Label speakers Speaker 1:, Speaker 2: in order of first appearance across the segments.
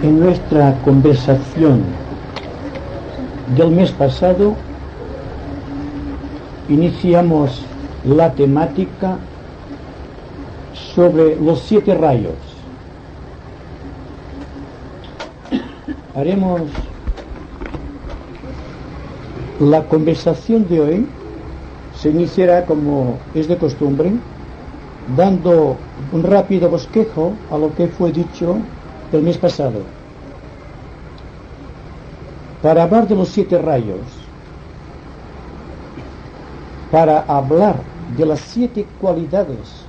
Speaker 1: En nuestra conversación del mes pasado iniciamos la temática sobre los 7 rayos. Haremos la conversación de hoy, se iniciará como es de costumbre, dando un rápido bosquejo a lo que fue dicho el mes pasado. Para hablar de los 7 rayos, para hablar de las 7 cualidades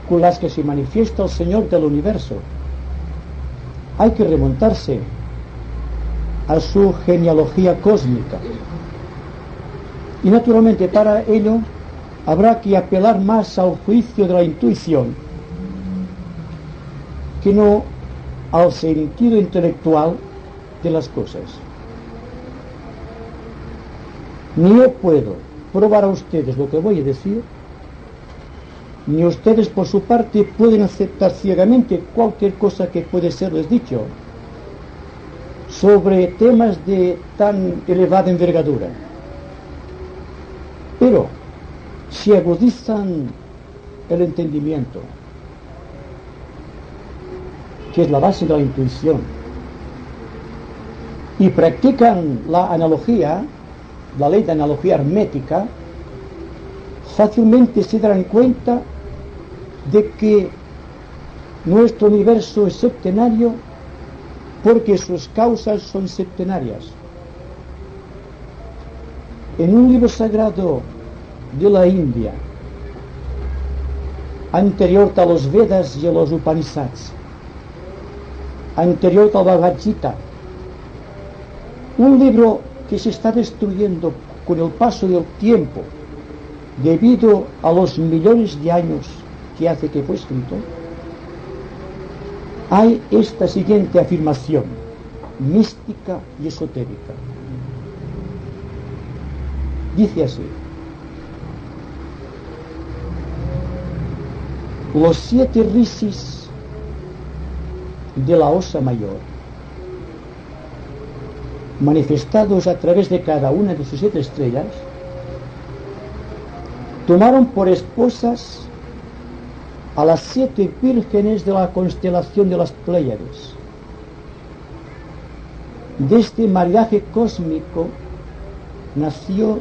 Speaker 1: con las que se manifiesta el Señor del universo, hay que remontarse a su genealogía cósmica. Y naturalmente para ello habrá que apelar más al juicio de la intuición que no al sentido intelectual de las cosas. Ni yo puedo probar a ustedes lo que voy a decir, ni ustedes por su parte pueden aceptar ciegamente cualquier cosa que puede serles dicho sobre temas de tan elevada envergadura. Pero si agudizan el entendimiento, que es la base de la intuición, y practican la analogía, la ley de analogía hermética, fácilmente se darán cuenta de que nuestro universo es septenario porque sus causas son septenarias. En un libro sagrado de la India, anterior a los Vedas y a los Upanishads, anterior al Bhagavad Gita, un libro que se está destruyendo con el paso del tiempo debido a los millones de años que hace que fue escrito, hay esta siguiente afirmación mística y esotérica. Dice así: los 7 rishis de la Osa Mayor, manifestados a través de cada una de sus 7 estrellas, tomaron por esposas a las 7 vírgenes de la constelación de las Pléyades. De este maridaje cósmico nació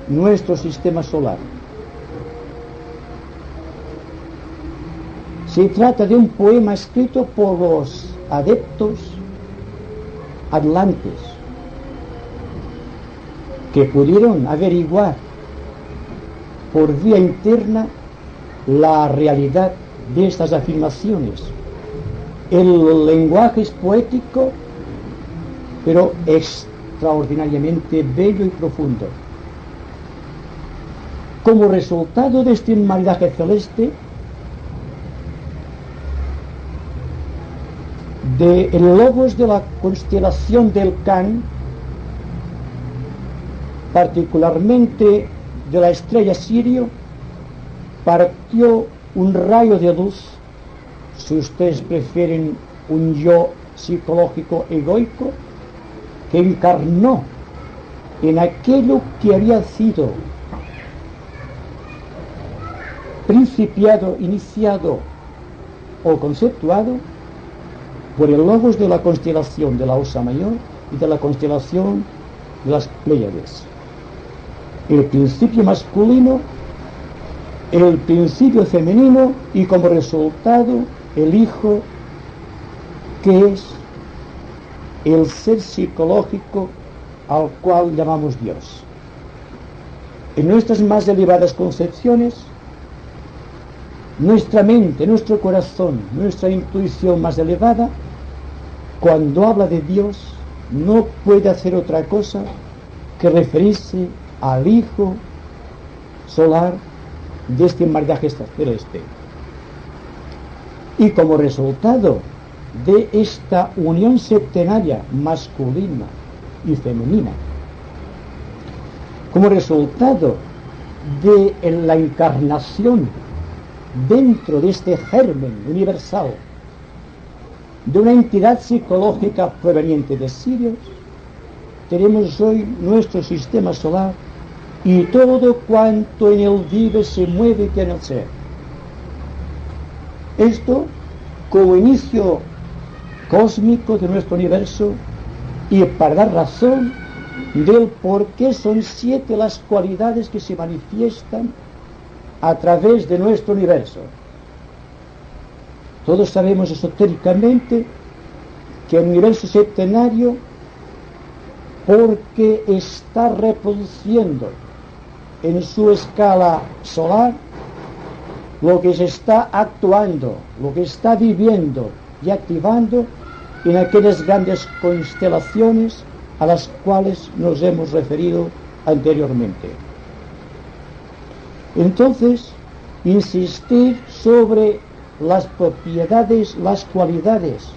Speaker 1: nuestro sistema solar. Se trata de un poema escrito por los adeptos atlantes, que pudieron averiguar por vía interna la realidad de estas afirmaciones. El lenguaje es poético, pero extraordinariamente bello y profundo. Como resultado de este maridaje celeste, del logos de la constelación del Can, particularmente de la estrella Sirio, partió un rayo de luz, si ustedes prefieren un yo psicológico egoico, que encarnó en aquello que había sido principiado, iniciado o conceptuado por el logos de la constelación de la Osa Mayor y de la constelación de las Pléyades. El principio masculino, el principio femenino y como resultado el Hijo, que es el ser psicológico al cual llamamos Dios. En nuestras más elevadas concepciones, nuestra mente, nuestro corazón, nuestra intuición más elevada, cuando habla de Dios, no puede hacer otra cosa que referirse al Hijo solar de este maridaje celeste. Y como resultado de esta unión septenaria masculina y femenina, como resultado de la encarnación dentro de este germen universal de una entidad psicológica proveniente de Sirius, tenemos hoy nuestro sistema solar y todo cuanto en él vive, se mueve y tiene el ser. Esto como inicio cósmico de nuestro universo, y para dar razón del por qué son 7 las cualidades que se manifiestan a través de nuestro universo. Todos sabemos esotéricamente que el universo es septenario porque está reproduciendo en su escala solar lo que se está actuando, lo que está viviendo y activando en aquellas grandes constelaciones a las cuales nos hemos referido anteriormente. Entonces, insistir sobre las propiedades, las cualidades,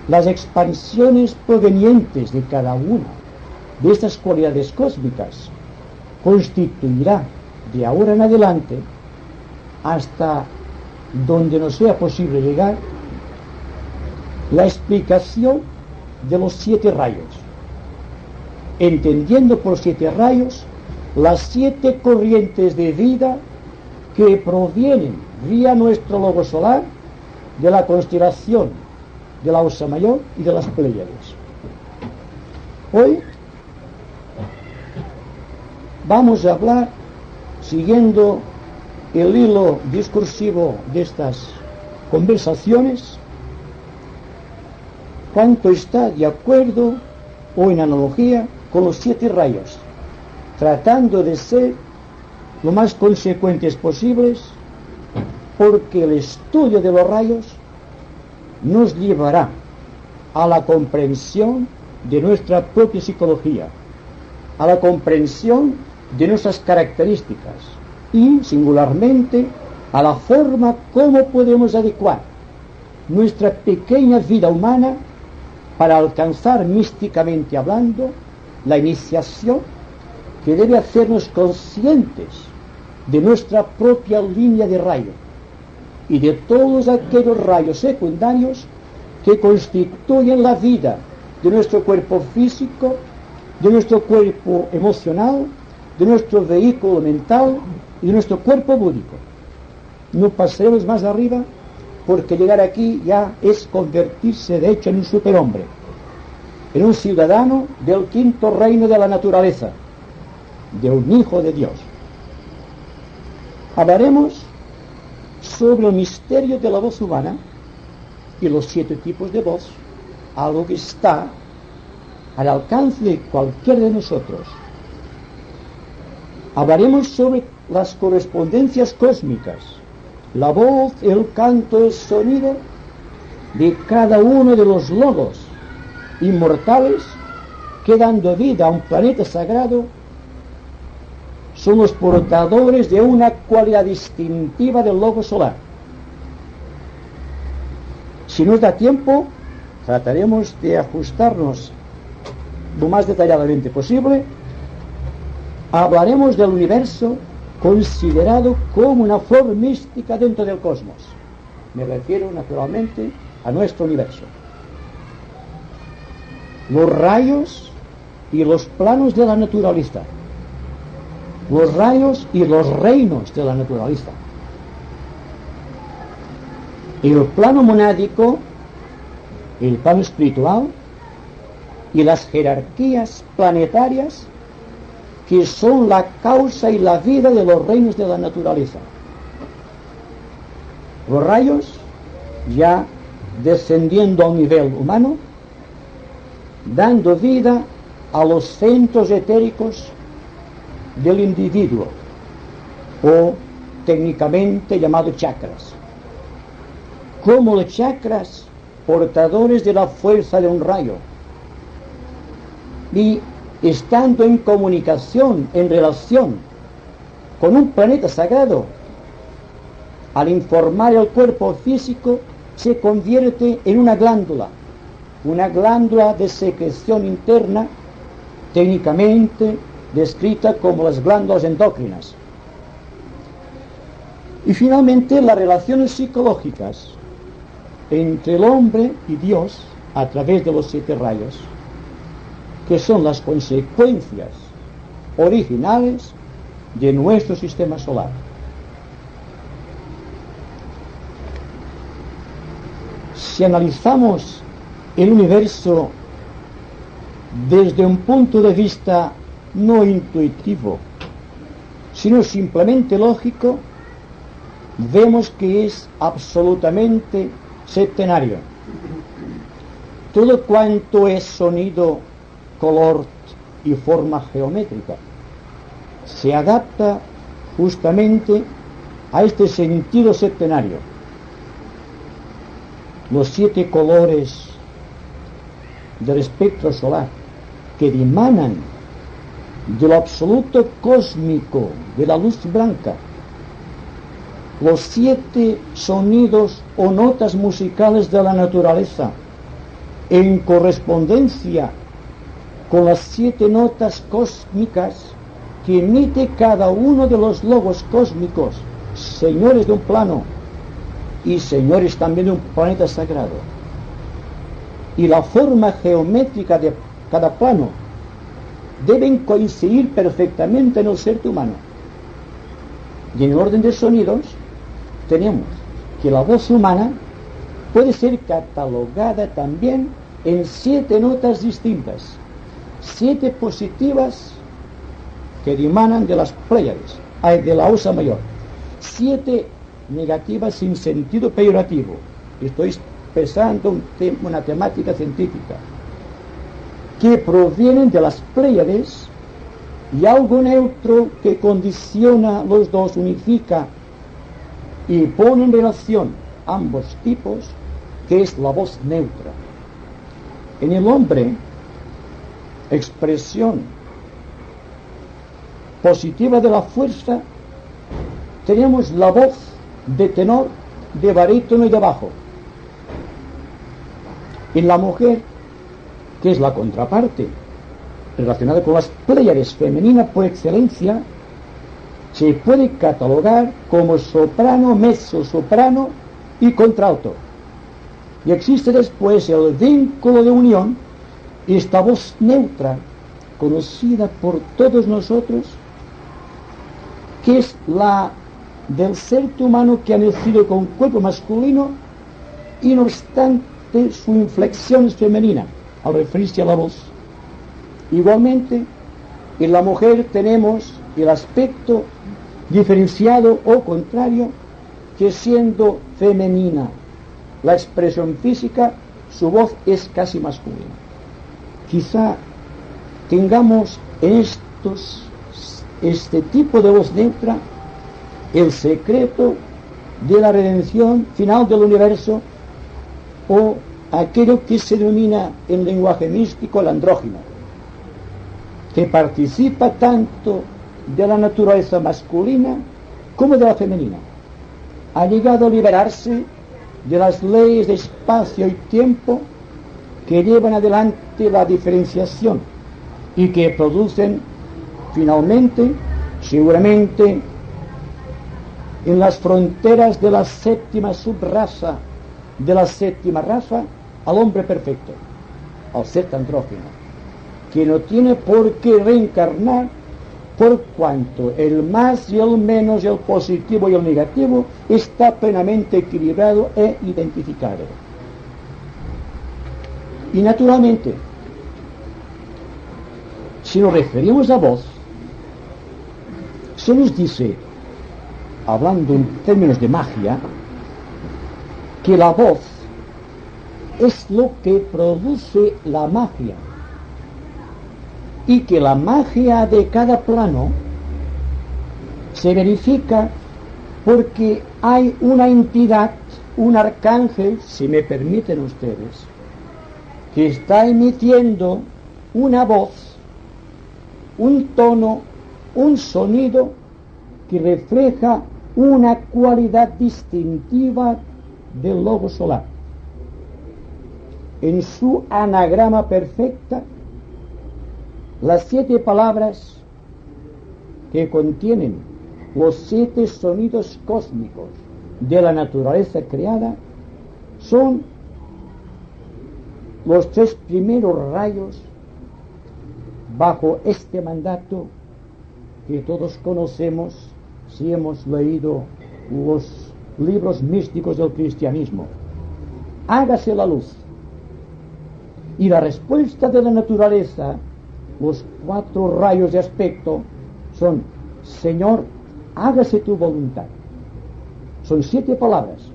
Speaker 1: las expansiones provenientes de cada una de estas cualidades cósmicas constituirá de ahora en adelante, hasta donde nos sea posible llegar, la explicación de los 7 rayos, entendiendo por 7 rayos las 7 corrientes de vida que provienen vía nuestro logo solar de la constelación de la Osa Mayor y de las Pléyades. Hoy vamos a hablar, siguiendo el hilo discursivo de estas conversaciones, cuánto está de acuerdo o en analogía con los 7 rayos, tratando de ser lo más consecuentes posibles, porque el estudio de los rayos nos llevará a la comprensión de nuestra propia psicología, a la comprensión de nuestras características y, singularmente, a la forma como podemos adecuar nuestra pequeña vida humana para alcanzar, místicamente hablando, la iniciación que debe hacernos conscientes de nuestra propia línea de rayo y de todos aquellos rayos secundarios que constituyen la vida de nuestro cuerpo físico, de nuestro cuerpo emocional, de nuestro vehículo mental y de nuestro cuerpo búdico. No pasaremos más arriba, porque llegar aquí ya es convertirse de hecho en un superhombre, en un ciudadano del 5.º reino de la naturaleza, de un hijo de Dios. Hablaremos sobre el misterio de la voz humana y los 7 tipos de voz, algo que está al alcance de cualquiera de nosotros. Hablaremos sobre las correspondencias cósmicas, la voz, el canto, el sonido de cada uno de los logos inmortales que, dando vida a un planeta sagrado, son los portadores de una cualidad distintiva del logo solar. Si nos da tiempo, trataremos de ajustarnos lo más detalladamente posible. Hablaremos del universo considerado como una flor mística dentro del cosmos. Me refiero naturalmente a nuestro universo. Los rayos y los planos de la naturaleza. Los rayos y los reinos de la naturaleza. El plano monádico, el plano espiritual y las jerarquías planetarias que son la causa y la vida de los reinos de la naturaleza. Los rayos, ya descendiendo a un nivel humano, dando vida a los centros etéricos del individuo, o técnicamente llamados chakras, como los chakras portadores de la fuerza de un rayo, y estando en comunicación, en relación con un planeta sagrado, al informar el cuerpo físico, se convierte en una glándula de secreción interna, técnicamente descrita como las glándulas endócrinas. Y finalmente, las relaciones psicológicas entre el hombre y Dios a través de los 7 rayos, que son las consecuencias originales de nuestro sistema solar. Si analizamos el universo desde un punto de vista no intuitivo, sino simplemente lógico, vemos que es absolutamente septenario. Todo cuanto es sonido, color y forma geométrica se adapta justamente a este sentido septenario. Los 7 colores del espectro solar que dimanan de lo absoluto cósmico, de la luz blanca, los 7 sonidos o notas musicales de la naturaleza, en correspondencia con las 7 notas cósmicas que emite cada uno de los logos cósmicos, señores de un plano y señores también de un planeta sagrado. Y la forma geométrica de cada plano deben coincidir perfectamente en el ser humano. Y en el orden de sonidos tenemos que la voz humana puede ser catalogada también en 7 notas distintas, 7 positivas que dimanan de las Pléyades, de la Osa Mayor, 7 negativas sin sentido peyorativo. Estoy expresando una temática científica, que provienen de las Pléyades, y algo neutro que condiciona los dos, unifica y pone en relación ambos tipos, que es la voz neutra. En el hombre, expresión positiva de la fuerza, tenemos la voz de tenor, de barítono y de bajo. En la mujer, que es la contraparte, relacionada con las Pléyades, femenina por excelencia, se puede catalogar como soprano, mezzosoprano y contralto. Y existe después el vínculo de unión, esta voz neutra, conocida por todos nosotros, que es la del ser humano que ha nacido con cuerpo masculino y no obstante su inflexión es femenina al referirse a la voz. Igualmente, en la mujer tenemos el aspecto diferenciado o contrario, que siendo femenina la expresión física, su voz es casi masculina. Quizá tengamos en este tipo de voz neutra el secreto de la redención final del universo, o aquello que se denomina en lenguaje místico el andrógino, que participa tanto de la naturaleza masculina como de la femenina. Ha llegado a liberarse de las leyes de espacio y tiempo que llevan adelante la diferenciación y que producen finalmente, seguramente, en las fronteras de la 7ª subraza de la 7ª raza, al hombre perfecto, al ser andrógino, que no tiene por qué reencarnar, por cuanto el más y el menos, el positivo y el negativo está plenamente equilibrado e identificado. Y naturalmente, si nos referimos a voz, se nos dice, hablando en términos de magia, que la voz es lo que produce la magia, y que la magia de cada plano se verifica porque hay una entidad, un arcángel, si me permiten ustedes, que está emitiendo una voz, un tono, un sonido que refleja una cualidad distintiva del logo solar. En su anagrama perfecta, las 7 palabras que contienen los 7 sonidos cósmicos de la naturaleza creada son los tres primeros rayos bajo este mandato que todos conocemos si hemos leído los libros místicos del cristianismo. Hágase la luz. Y la respuesta de la naturaleza, los 4 rayos de aspecto, son: Señor, hágase tu voluntad. Son 7 palabras.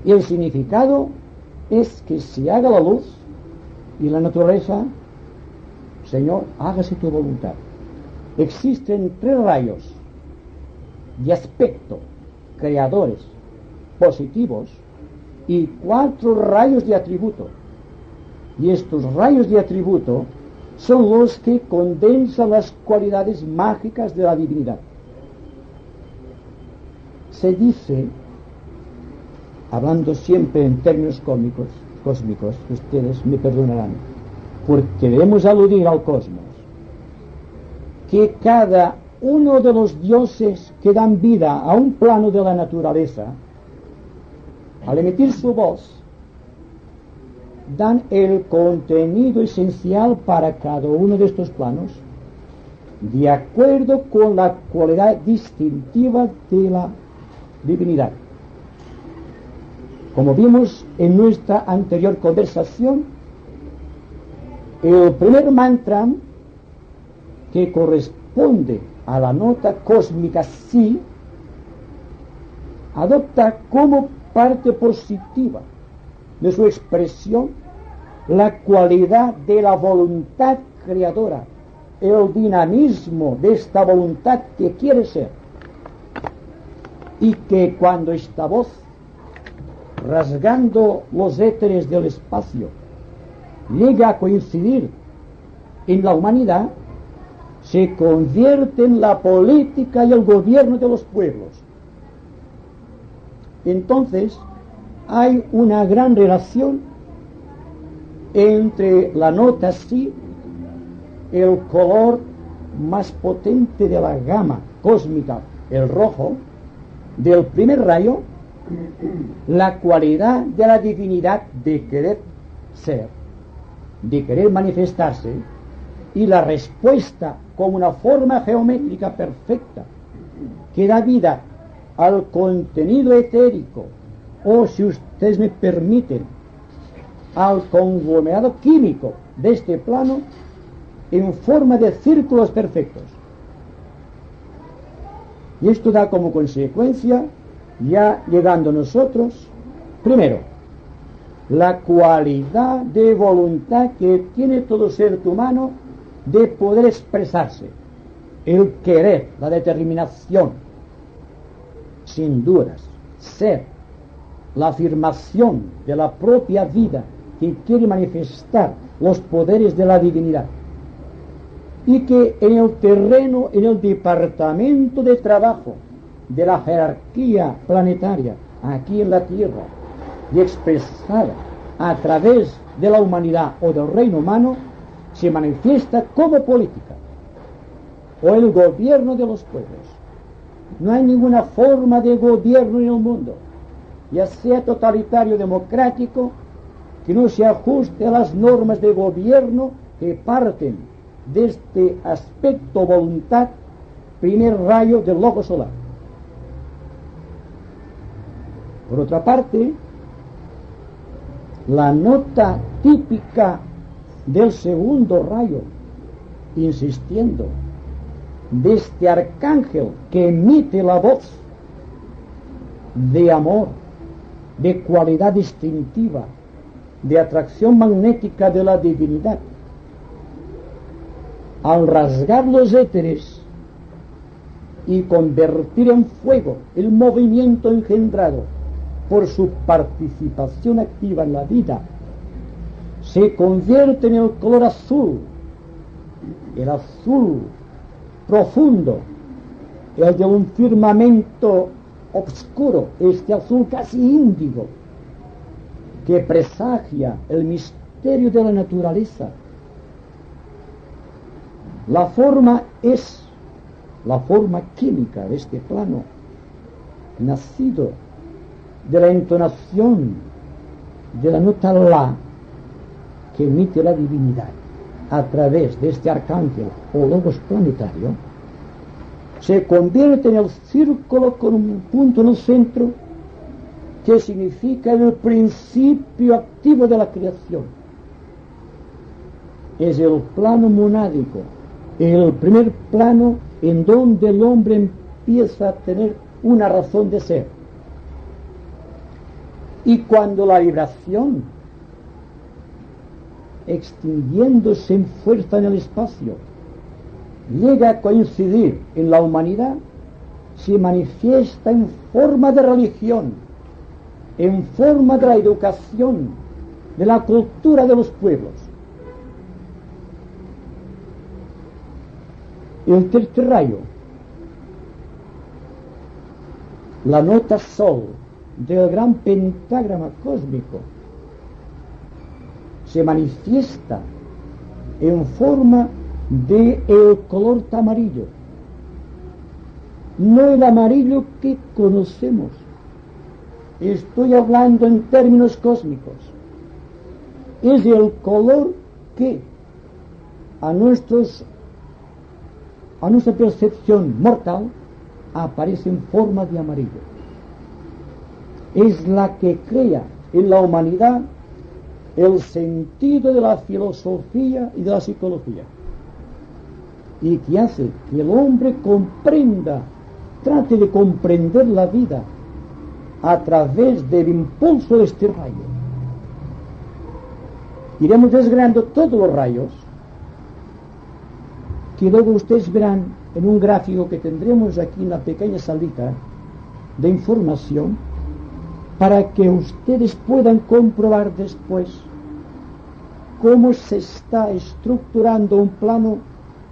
Speaker 1: Y el significado es que se haga la luz, y la naturaleza: Señor, hágase tu voluntad. Existen 3 rayos de aspecto, creadores, positivos, y 4 rayos de atributo. Y estos rayos de atributo son los que condensan las cualidades mágicas de la divinidad. Se dice, hablando siempre en términos cósmicos, ustedes me perdonarán, porque debemos aludir al cosmos, que cada uno de los dioses que dan vida a un plano de la naturaleza, al emitir su voz, dan el contenido esencial para cada uno de estos planos, de acuerdo con la cualidad distintiva de la divinidad. Como vimos en nuestra anterior conversación, el primer mantra, que corresponde a la nota cósmica Si, adopta como parte positiva de su expresión la cualidad de la voluntad creadora, el dinamismo de esta voluntad que quiere ser, y que cuando esta voz, rasgando los éteres del espacio, llega a coincidir en la humanidad, se convierte en la política y el gobierno de los pueblos. Entonces hay una gran relación entre la nota Si, el color más potente de la gama cósmica, el rojo, del primer rayo, la cualidad de la divinidad de querer ser, de querer manifestarse, y la respuesta como una forma geométrica perfecta que da vida al contenido etérico, o, si ustedes me permiten, al conglomerado químico de este plano, en forma de círculos perfectos. Y esto da como consecuencia, ya llegando nosotros, primero, la cualidad de voluntad que tiene todo ser humano de poder expresarse, el querer, la determinación, sin dudas, ser, la afirmación de la propia vida que quiere manifestar los poderes de la divinidad, y que en el terreno, en el departamento de trabajo de la jerarquía planetaria aquí en la Tierra, y expresada a través de la humanidad o del reino humano, se manifiesta como política o el gobierno de los pueblos. No hay ninguna forma de gobierno en el mundo, ya sea totalitario o democrático, que no se ajuste a las normas de gobierno que parten de este aspecto voluntad, primer rayo del logo solar. Por otra parte, la nota típica del segundo rayo, insistiendo, de este arcángel que emite la voz de amor, de cualidad distintiva, de atracción magnética de la divinidad, al rasgar los éteres y convertir en fuego el movimiento engendrado por su participación activa en la vida, se convierte en el color azul, el azul profundo, el de un firmamento oscuro, este azul casi índigo, que presagia el misterio de la naturaleza. La forma es la forma química de este plano, nacido de la entonación de la nota La que emite la divinidad a través de este arcángel o logos planetario, se convierte en el círculo con un punto en el centro que significa el principio activo de la creación. Es el plano monádico, el primer plano en donde el hombre empieza a tener una razón de ser. Y cuando la vibración, extinguiéndose en fuerza en el espacio, llega a coincidir en la humanidad, se manifiesta en forma de religión, en forma de la educación, de la cultura de los pueblos. El tercer rayo, la nota Sol del gran pentagrama cósmico, se manifiesta en forma de el color amarillo, no el amarillo que conocemos. Estoy hablando en términos cósmicos. Es el color que a nuestra percepción mortal aparece en forma de amarillo. Es la que crea en la humanidad el sentido de la filosofía y de la psicología, y que hace que el hombre trate de comprender la vida a través del impulso de este rayo. Iremos desgranando todos los rayos, que luego ustedes verán en un gráfico que tendremos aquí en la pequeña salita de información, para que ustedes puedan comprobar después cómo se está estructurando un plano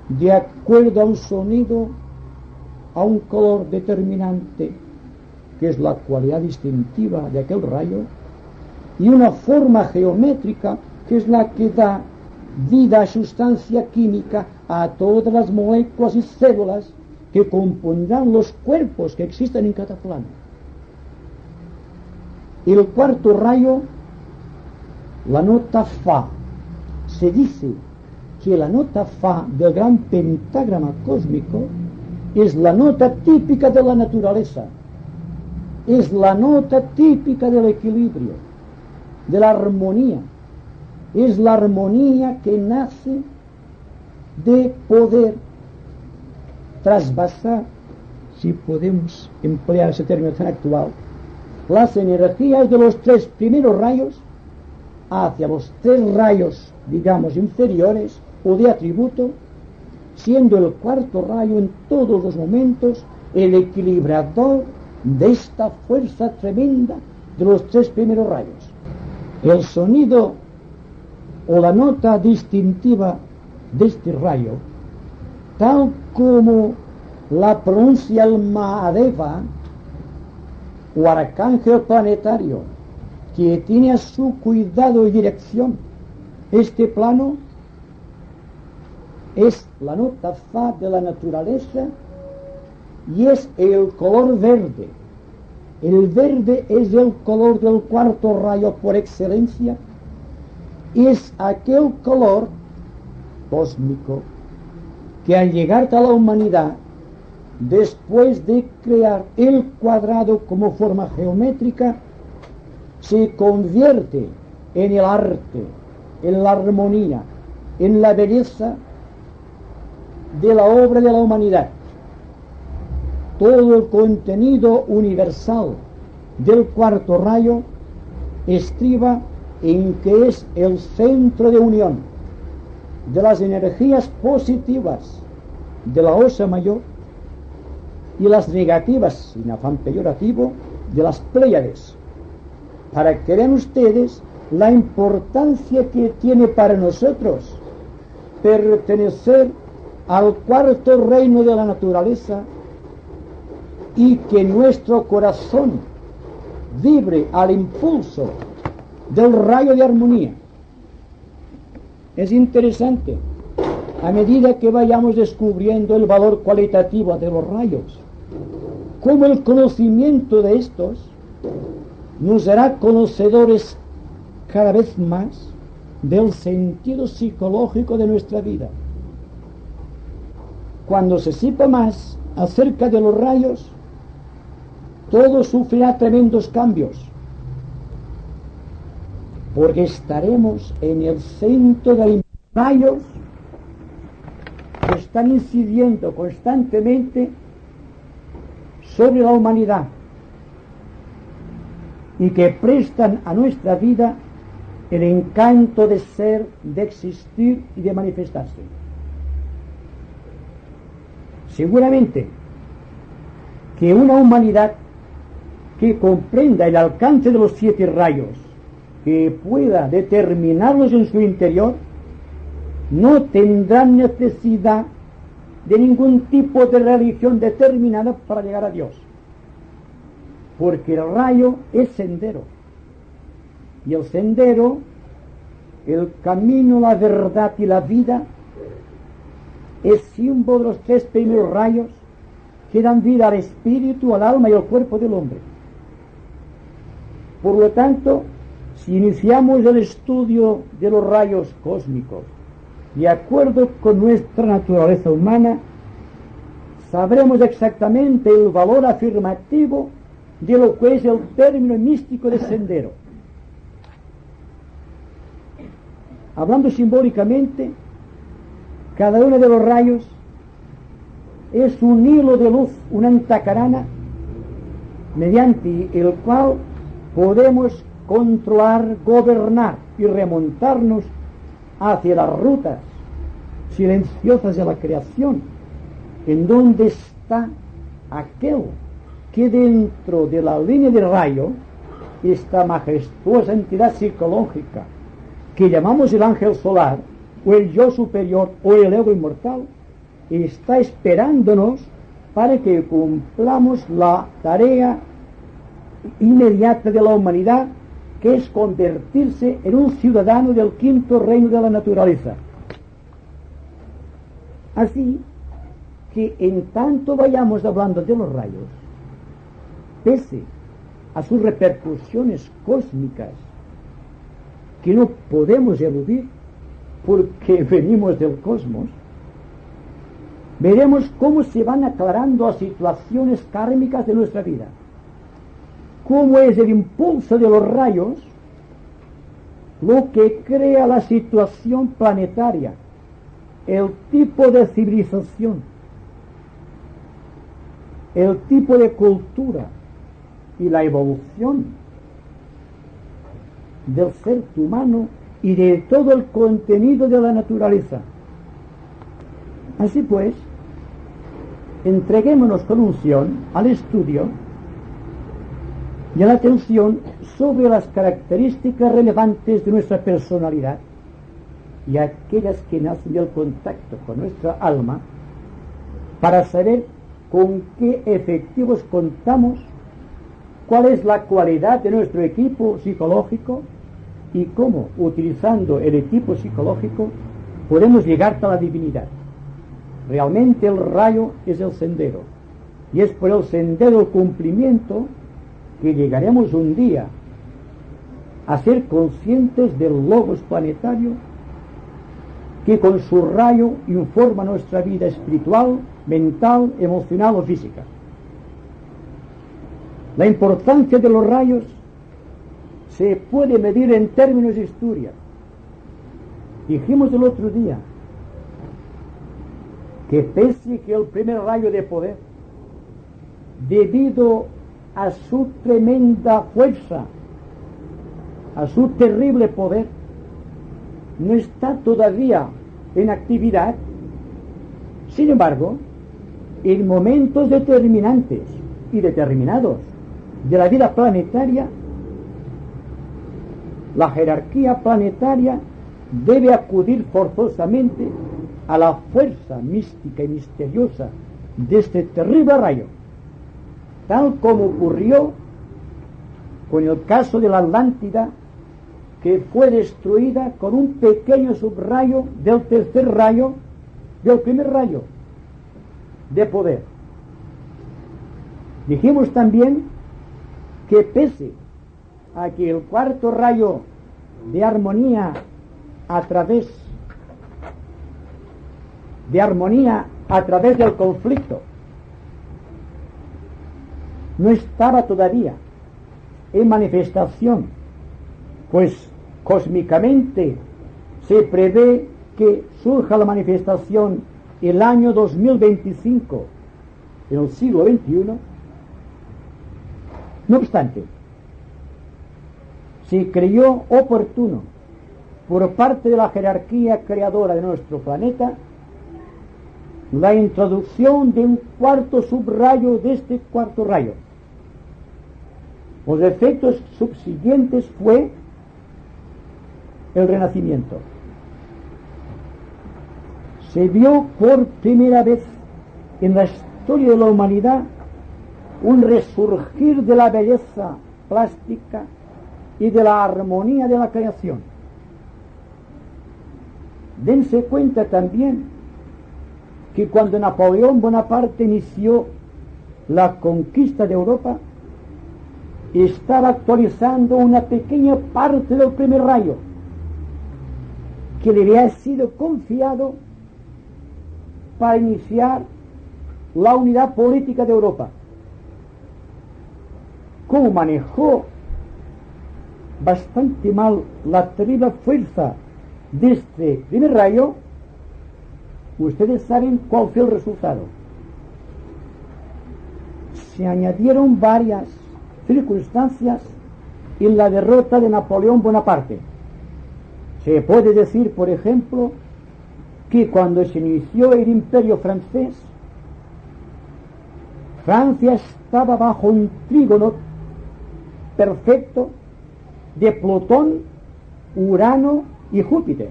Speaker 1: de acuerdo a un sonido, a un color determinante, que es la cualidad distintiva de aquel rayo, y una forma geométrica, que es la que da vida, sustancia química a todas las moléculas y células que compondrán los cuerpos que existen en cada plano. El cuarto rayo, la nota Fa. Se dice que la nota Fa del gran pentagrama cósmico es la nota típica de la naturaleza, es la nota típica del equilibrio, de la armonía. Es la armonía que nace de poder trasvasar, si podemos emplear ese término tan actual, las energías de los tres primeros rayos hacia los tres rayos, digamos, inferiores o de atributo, siendo el cuarto rayo en todos los momentos el equilibrador de esta fuerza tremenda de los tres primeros rayos. El sonido o la nota distintiva de este rayo, tal como la pronuncia el Mahadeva o arcángel planetario, que tiene a su cuidado y dirección este plano, es la nota Fa de la naturaleza y es el color verde. El verde es el color del cuarto rayo por excelencia. Es aquel color cósmico que al llegar a la humanidad, después de crear el cuadrado como forma geométrica, se convierte en el arte, en la armonía, en la belleza de la obra de la humanidad. Todo el contenido universal del cuarto rayo estriba en que es el centro de unión de las energías positivas de la Osa Mayor y las negativas, sin afán peyorativo, de las Pléyades, para que vean ustedes la importancia que tiene para nosotros pertenecer al cuarto reino de la naturaleza y que nuestro corazón vibre al impulso del rayo de armonía. Es interesante, a medida que vayamos descubriendo el valor cualitativo de los rayos, cómo el conocimiento de estos nos hará conocedores cada vez más del sentido psicológico de nuestra vida. Cuando se sepa más acerca de los rayos, todo sufrirá tremendos cambios, porque estaremos en el centro de los rayos que están incidiendo constantemente sobre la humanidad y que prestan a nuestra vida el encanto de ser, de existir y de manifestarse. Seguramente que una humanidad que comprenda el alcance de los 7 rayos, que pueda determinarlos en su interior, no tendrá necesidad de ningún tipo de religión determinada para llegar a Dios, porque el rayo es sendero, y el sendero, el camino, la verdad y la vida, es símbolo de los 3 primeros rayos que dan vida al espíritu, al alma y al cuerpo del hombre. Por lo tanto, si iniciamos el estudio de los rayos cósmicos de acuerdo con nuestra naturaleza humana, sabremos exactamente el valor afirmativo de lo que es el término místico de sendero. Hablando simbólicamente, cada uno de los rayos es un hilo de luz, una antacarana, mediante el cual podemos controlar, gobernar y remontarnos hacia las rutas silenciosas de la creación, en donde está aquel que dentro de la línea de rayo, esta majestuosa entidad psicológica que llamamos el ángel solar, o el yo superior, o el ego inmortal, está esperándonos para que cumplamos la tarea inmediata de la humanidad, que es convertirse en un ciudadano del 5º reino de la naturaleza. Así que en tanto vayamos hablando de los rayos, pese a sus repercusiones cósmicas que no podemos eludir porque venimos del cosmos, veremos cómo se van aclarando las situaciones kármicas de nuestra vida, cómo es el impulso de los rayos lo que crea la situación planetaria, el tipo de civilización, el tipo de cultura y la evolución del ser humano y de todo el contenido de la naturaleza. Así pues, entreguémonos con unción al estudio y a la atención sobre las características relevantes de nuestra personalidad y aquellas que nacen del contacto con nuestra alma, para saber con qué efectivos contamos, cuál es la cualidad de nuestro equipo psicológico y cómo, utilizando el equipo psicológico, podemos llegar a la divinidad. Realmente el rayo es el sendero, y es por el sendero del cumplimiento que llegaremos un día a ser conscientes del logos planetario que con su rayo informa nuestra vida espiritual, mental, emocional o física. La importancia de los rayos se puede medir en términos de historia. Dijimos el otro día que pese que el primer rayo de poder, debido a su tremenda fuerza, a su terrible poder, no está todavía en actividad, sin embargo, en momentos determinantes y determinados de la vida planetaria, la jerarquía planetaria debe acudir forzosamente a la fuerza mística y misteriosa de este terrible rayo, tal como ocurrió con el caso de la Atlántida, que fue destruida con un pequeño subrayo del tercer rayo, del primer rayo de poder. Dijimos también que pese a que el cuarto rayo de armonía a través del conflicto no estaba todavía en manifestación, pues cósmicamente se prevé que surja la manifestación el año 2025 en el siglo XXI. No obstante, se creyó oportuno por parte de la jerarquía creadora de nuestro planeta la introducción de un cuarto subrayo de este cuarto rayo. Los efectos subsiguientes fue el renacimiento. Se vio por primera vez en la historia de la humanidad un resurgir de la belleza plástica y de la armonía de la creación. Dense cuenta también que cuando Napoleón Bonaparte inició la conquista de Europa, estaba actualizando una pequeña parte del primer rayo que le había sido confiado para iniciar la unidad política de Europa. Como manejó bastante mal la terrible fuerza de este primer rayo, ustedes saben cuál fue el resultado. Se añadieron varias circunstancias en la derrota de Napoleón Bonaparte. Se puede decir, por ejemplo, que cuando se inició el imperio francés, Francia estaba bajo un trígono perfecto de Plutón, Urano y Júpiter.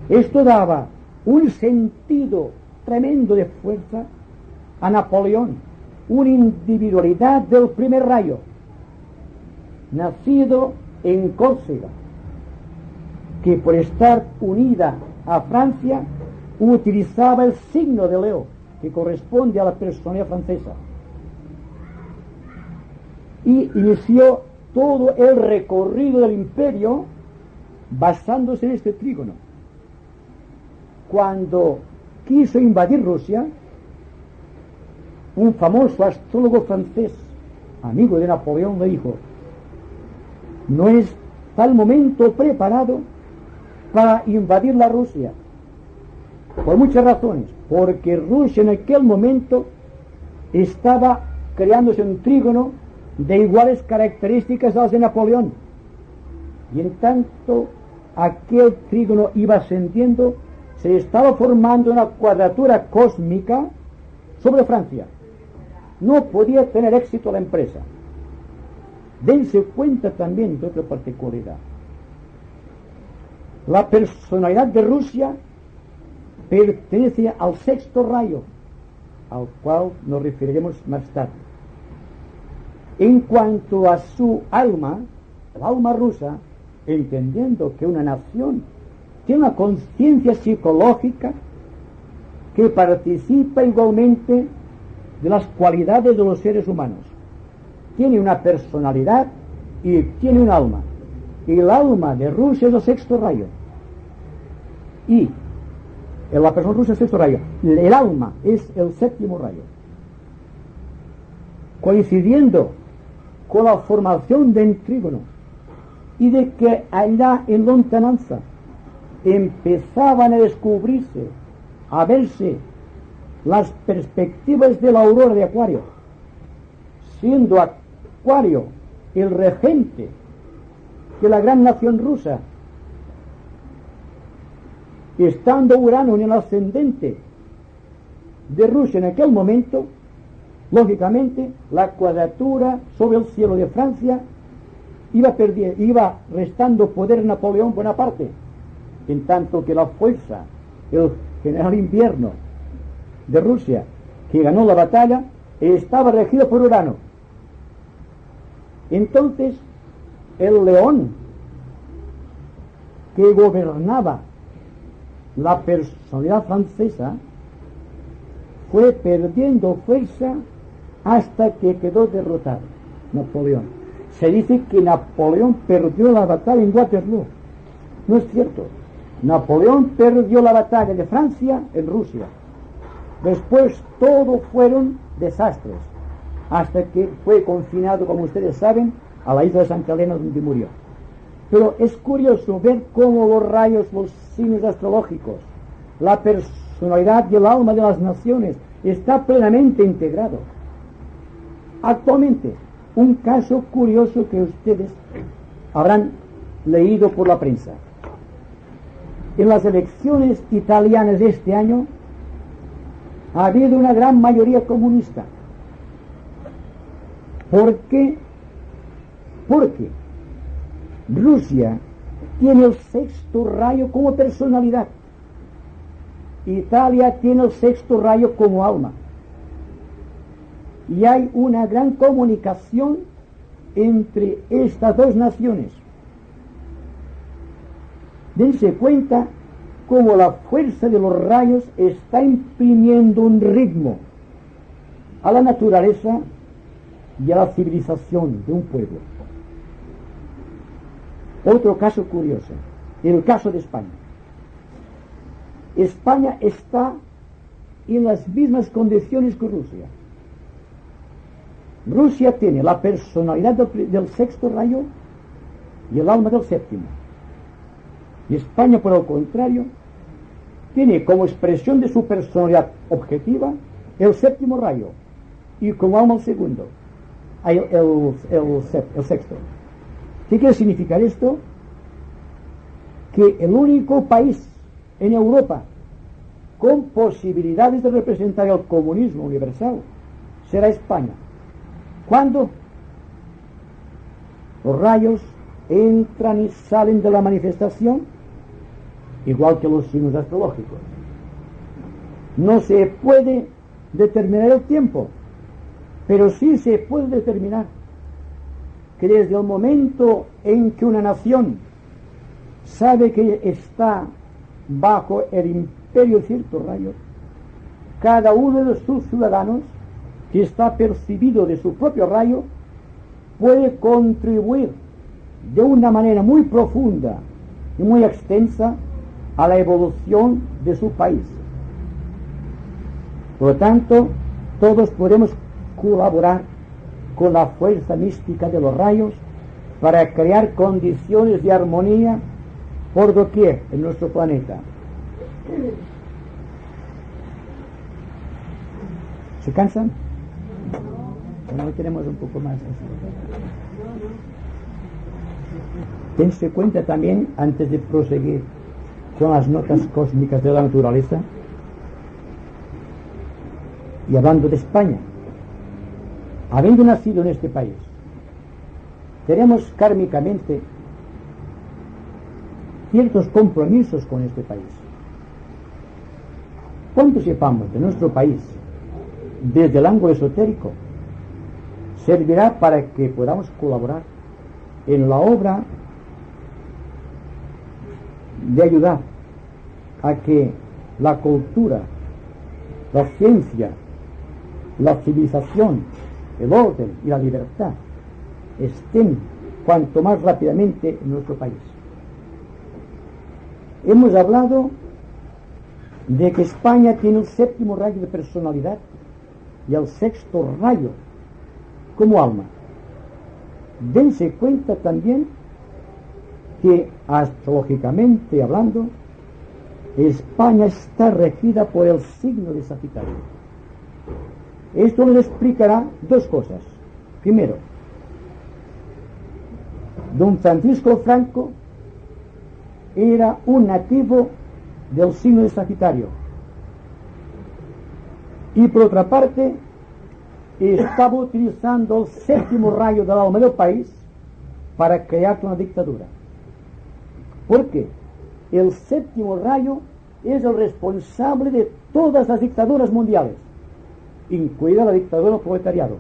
Speaker 1: Esto daba un sentido tremendo de fuerza a Napoleón, una individualidad del primer rayo, nacido en Córcega, que por estar unida a Francia utilizaba el signo de Leo, que corresponde a la personalidad francesa, y inició todo el recorrido del imperio basándose en este trígono. Cuando quiso invadir Rusia, un famoso astrólogo francés, amigo de Napoleón, le dijo: no está el momento preparado para invadir la Rusia, por muchas razones, porque Rusia en aquel momento estaba creándose un trígono de iguales características a las de Napoleón, y en tanto aquel trígono iba ascendiendo, se estaba formando una cuadratura cósmica sobre Francia. No podía tener éxito la empresa. Dense cuenta también de otra particularidad. La personalidad de Rusia pertenece al sexto rayo, al cual nos referiremos más tarde. En cuanto a su alma, el alma rusa, entendiendo que una nación tiene una conciencia psicológica que participa igualmente de las cualidades de los seres humanos, tiene una personalidad y tiene un alma, y el alma de Rusia es el sexto rayo, y la persona rusa es el sexto rayo, el alma es el séptimo rayo, coincidiendo con la formación de un trígono, y de que allá en lontananza empezaban a descubrirse, a verse las perspectivas de la aurora de Acuario, siendo Acuario el regente de la gran nación rusa, estando Urano en el ascendente de Rusia en aquel momento, lógicamente la cuadratura sobre el cielo de Francia iba restando poder a Napoleón Bonaparte, en tanto que la fuerza, el general Invierno de Rusia, que ganó la batalla, estaba regido por Urano. Entonces el león que gobernaba la personalidad francesa fue perdiendo fuerza hasta que quedó derrotado Napoleón. Se dice que Napoleón perdió la batalla en Waterloo. No es cierto. Napoleón perdió la batalla de Francia en Rusia. Después todo fueron desastres, hasta que fue confinado, como ustedes saben, a la isla de Santa Elena, donde murió. Pero es curioso ver cómo los rayos, los signos astrológicos, la personalidad y el alma de las naciones está plenamente integrado. Actualmente, un caso curioso que ustedes habrán leído por la prensa. En las elecciones italianas de este año ha habido una gran mayoría comunista. ¿Por qué? Porque Rusia tiene el sexto rayo como personalidad. Italia tiene el sexto rayo como alma. Y hay una gran comunicación entre estas dos naciones. Dense cuenta cómo la fuerza de los rayos está imprimiendo un ritmo a la naturaleza y a la civilización de un pueblo. Otro caso curioso, el caso de España. España está en las mismas condiciones que Rusia. Rusia tiene la personalidad del sexto rayo y el alma del séptimo. Y España, por el contrario, tiene como expresión de su personalidad objetiva el séptimo rayo y como alma el segundo, el sexto. ¿Qué quiere significar esto? Que el único país en Europa con posibilidades de representar el comunismo universal será España. ¿Cuándo? Los rayos entran y salen de la manifestación, igual que los signos astrológicos. No se puede determinar el tiempo, pero sí se puede determinar que desde el momento en que una nación sabe que está bajo el imperio de ciertos rayos, cada uno de sus ciudadanos que está percibido de su propio rayo puede contribuir de una manera muy profunda y muy extensa a la evolución de su país. Por lo tanto, todos podemos colaborar con la fuerza mística de los rayos para crear condiciones de armonía por doquier en nuestro planeta. ¿Se cansan? No tenemos un poco más. Dense cuenta también, antes de proseguir con las notas cósmicas de la naturaleza, y hablando de España, habiendo nacido en este país, tenemos kármicamente ciertos compromisos con este país. Cuanto sepamos de nuestro país desde el ángulo esotérico, servirá para que podamos colaborar en la obra de ayudar a que la cultura, la ciencia, la civilización, el orden y la libertad estén cuanto más rápidamente en nuestro país. Hemos hablado de que España tiene el séptimo rayo de personalidad y el sexto rayo como alma. Dense cuenta también que, astrológicamente hablando, España está regida por el signo de Sagitario. Esto nos explicará dos cosas. Primero, don Francisco Franco era un nativo del signo de Sagitario, y por otra parte estaba utilizando el séptimo rayo del alma del país para crear una dictadura. ¿Por qué? El séptimo rayo es el responsable de todas las dictaduras mundiales, incluida la dictadura del proletariado,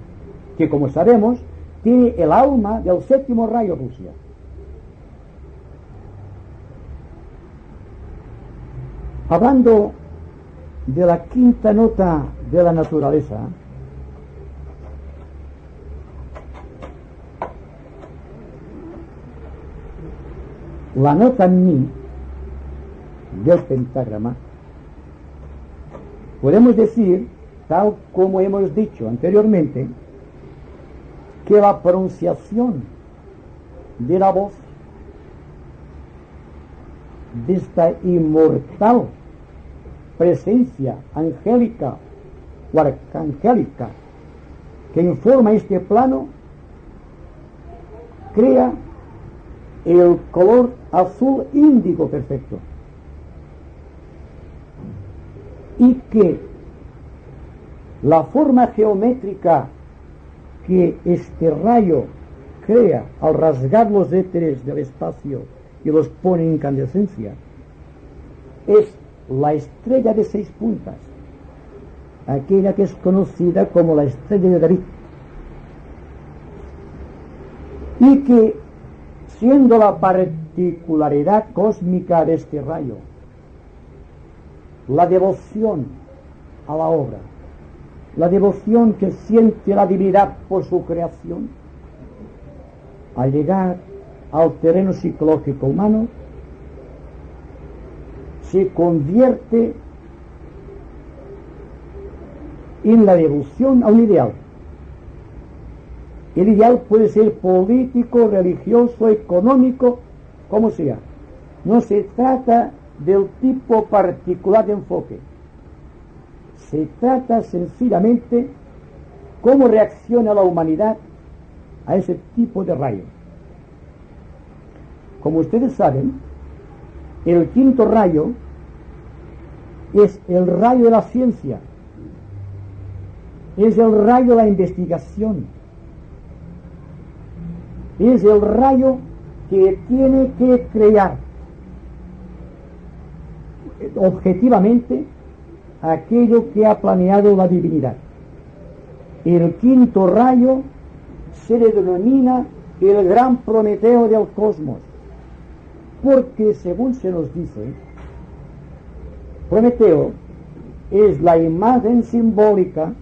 Speaker 1: que, como sabemos, tiene el alma del séptimo rayo Rusia. Hablando de la quinta nota de la naturaleza, la nota Mi del pentagrama, podemos decir, tal como hemos dicho anteriormente, que la pronunciación de la voz de esta inmortal presencia angélica o arcangélica que informa este plano crea el color azul índigo perfecto, y que la forma geométrica que este rayo crea al rasgar los éteres del espacio y los pone en incandescencia es la estrella de 6 puntas, aquella que es conocida como la estrella de David, y que, siendo la particularidad cósmica de este rayo la devoción a la obra, la devoción que siente la divinidad por su creación, al llegar al terreno psicológico humano, se convierte en la devoción a un ideal. El ideal puede ser político, religioso, económico, como sea. No se trata del tipo particular de enfoque. Se trata sencillamente cómo reacciona la humanidad a ese tipo de rayo. Como ustedes saben, el quinto rayo es el rayo de la ciencia, es el rayo de la investigación, es el rayo que tiene que crear objetivamente aquello que ha planeado la divinidad. El quinto rayo se le denomina el gran Prometeo del cosmos, porque según se nos dice, Prometeo es la imagen simbólica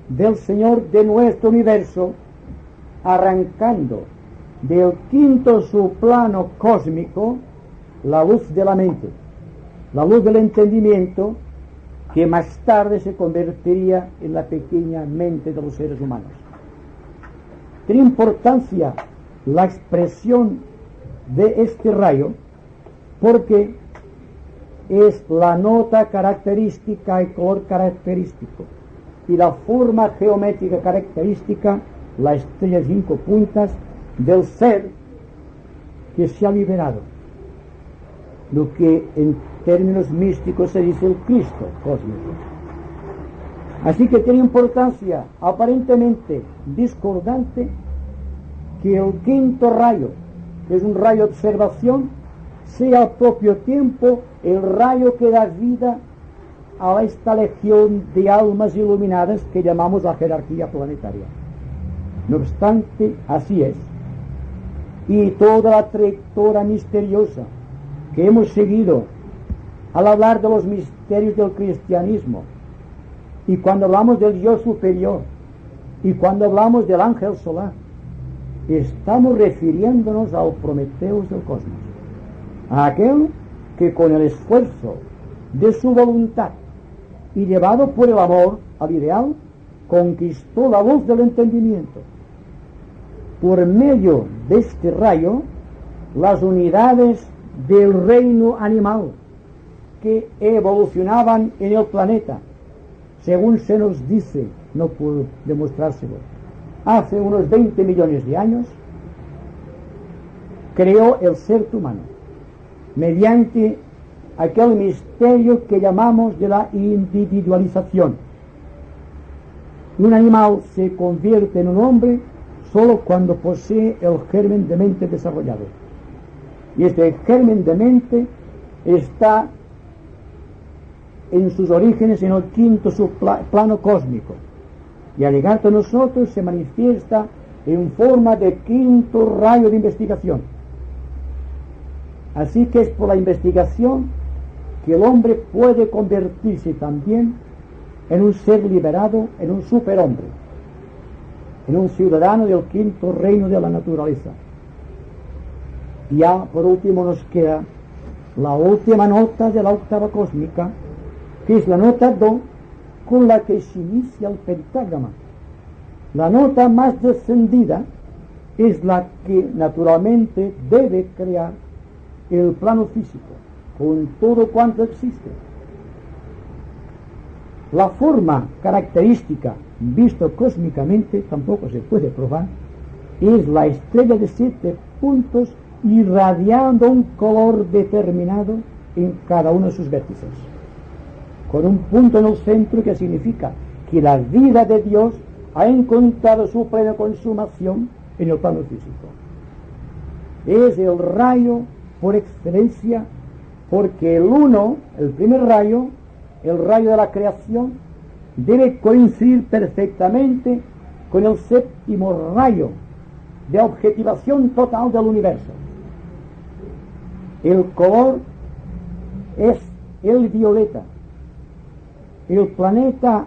Speaker 1: del Señor de nuestro universo, arrancando del quinto subplano cósmico la luz de la mente, la luz del entendimiento, que más tarde se convertiría en la pequeña mente de los seres humanos. Tiene importancia la expresión de este rayo porque es la nota característica y color característico, y la forma geométrica característica, la estrella de 5 puntas del ser que se ha liberado, lo que en términos místicos se dice el Cristo cósmico. Así que tiene importancia aparentemente discordante que el quinto rayo, que es un rayo de observación, sea al propio tiempo el rayo que da vida a esta legión de almas iluminadas que llamamos la jerarquía planetaria. No obstante, así es. Y toda la trayectoria misteriosa que hemos seguido al hablar de los misterios del cristianismo, y cuando hablamos del yo superior, y cuando hablamos del ángel solar, estamos refiriéndonos al Prometeus del cosmos, a aquel que con el esfuerzo de su voluntad y llevado por el amor al ideal, conquistó la luz del entendimiento. Por medio de este rayo, las unidades del reino animal que evolucionaban en el planeta, según se nos dice, no puedo demostrárselo, hace unos 20 millones de años, creó el ser humano mediante aquel misterio que llamamos de la individualización. Un animal se convierte en un hombre solo cuando posee el germen de mente desarrollado, y este germen de mente está en sus orígenes en el quinto subplano cósmico, y al llegar a nosotros se manifiesta en forma de quinto rayo de investigación. Así que es por la investigación que el hombre puede convertirse también en un ser liberado, en un superhombre, en un ciudadano del quinto reino de la naturaleza. Y ya por último nos queda la última nota de la octava cósmica, que es la nota do, con la que se inicia el pentagrama. La nota más descendida es la que naturalmente debe crear el plano físico, con todo cuanto existe. La forma característica, visto cósmicamente, tampoco se puede probar, es la estrella de 7 puntos irradiando un color determinado en cada uno de sus vértices, con un punto en el centro que significa que la vida de Dios ha encontrado su plena consumación en el plano físico. Es el rayo por excelencia, porque el primer rayo, el rayo de la creación, debe coincidir perfectamente con el séptimo rayo de objetivación total del universo. El color es el violeta. El planeta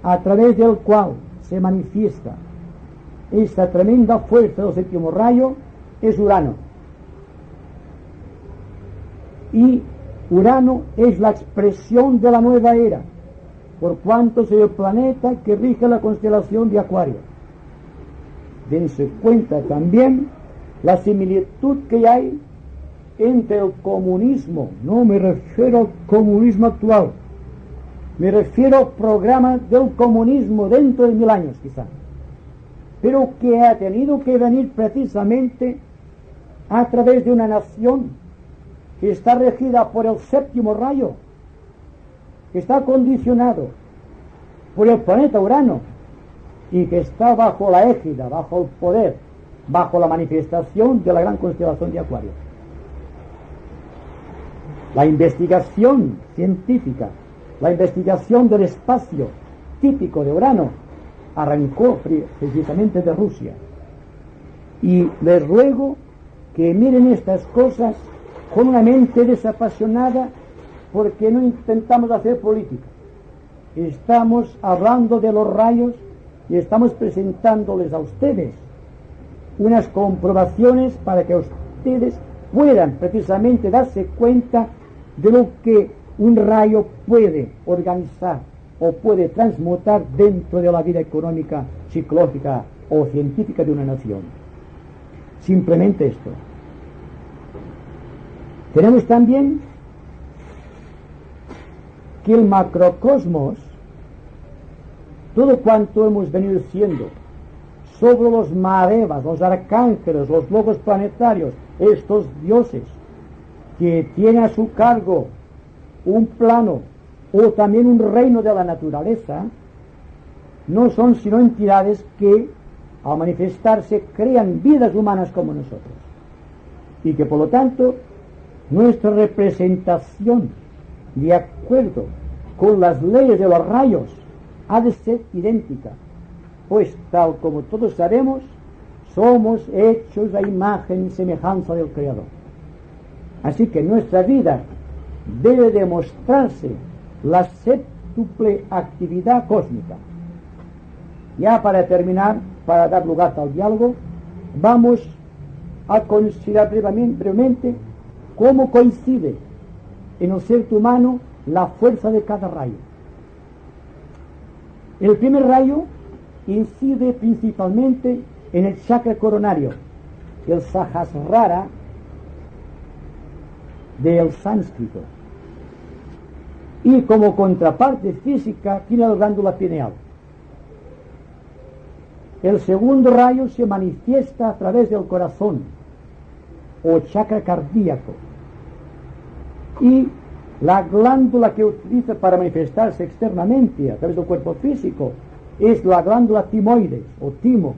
Speaker 1: a través del cual se manifiesta esta tremenda fuerza del séptimo rayo es Urano. Y Urano es la expresión de la nueva era, por cuanto es el planeta que rige la constelación de Acuario. Dense cuenta también la similitud que hay entre el comunismo, no me refiero al comunismo actual, me refiero al programa del comunismo dentro de 1000 años quizá, pero que ha tenido que venir precisamente a través de una nación que está regida por el séptimo rayo, que está condicionado por el planeta Urano y que está bajo la égida, bajo el poder, bajo la manifestación de la gran constelación de Acuario. La investigación científica, la investigación del espacio típico de Urano arrancó precisamente de Rusia. Y les ruego que miren estas cosas con una mente desapasionada, porque no intentamos hacer política. Estamos hablando de los rayos y estamos presentándoles a ustedes unas comprobaciones para que ustedes puedan precisamente darse cuenta de lo que un rayo puede organizar o puede transmutar dentro de la vida económica, psicológica o científica de una nación. Simplemente esto. Tenemos también que el macrocosmos, todo cuanto hemos venido diciendo sobre los Mahadevas, los arcángeles, los logos planetarios, estos dioses que tienen a su cargo un plano o también un reino de la naturaleza, no son sino entidades que al manifestarse crean vidas humanas como nosotros, y que por lo tanto nuestra representación de acuerdo con las leyes de los rayos ha de ser idéntica, pues tal como todos sabemos somos hechos a imagen y semejanza del Creador. Así que en nuestra vida debe demostrarse la séptuple actividad cósmica. Ya para terminar, para dar lugar al diálogo, vamos a considerar brevemente cómo coincide en el ser humano la fuerza de cada rayo. El primer rayo incide principalmente en el chakra coronario, el Sahasrara del sánscrito, y como contraparte física tiene la glándula pineal. El segundo rayo se manifiesta a través del corazón o chakra cardíaco, y la glándula que utiliza para manifestarse externamente a través del cuerpo físico es la glándula timoides o timo,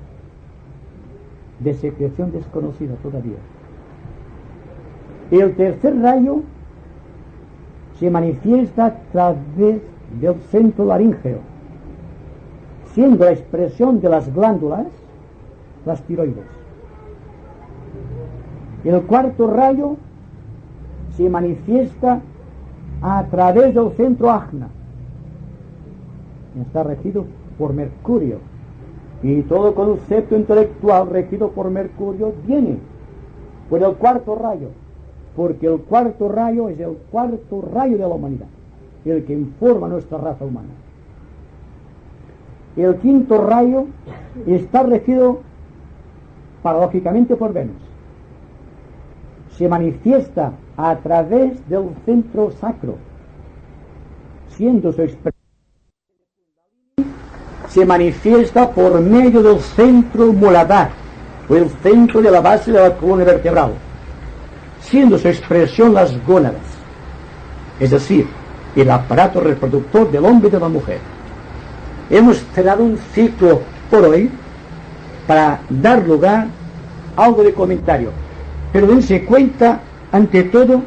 Speaker 1: de secreción desconocida todavía. El tercer rayo se manifiesta a través del centro laríngeo, siendo la expresión de las glándulas las tiroides. El cuarto rayo se manifiesta a través del centro ajna, está regido por Mercurio, y todo concepto intelectual regido por Mercurio viene por el cuarto rayo, porque el cuarto rayo es el cuarto rayo de la humanidad, el que informa nuestra raza humana. El quinto rayo está regido paradójicamente por Venus. Se manifiesta a través del centro sacro, siendo su expresión, se manifiesta por medio del centro muladar, o el centro de la base de la columna vertebral, siendo su expresión las gónadas, es decir, el aparato reproductor del hombre y de la mujer. Hemos cerrado un ciclo por hoy para dar lugar a algo de comentario, pero dense cuenta, ante todo,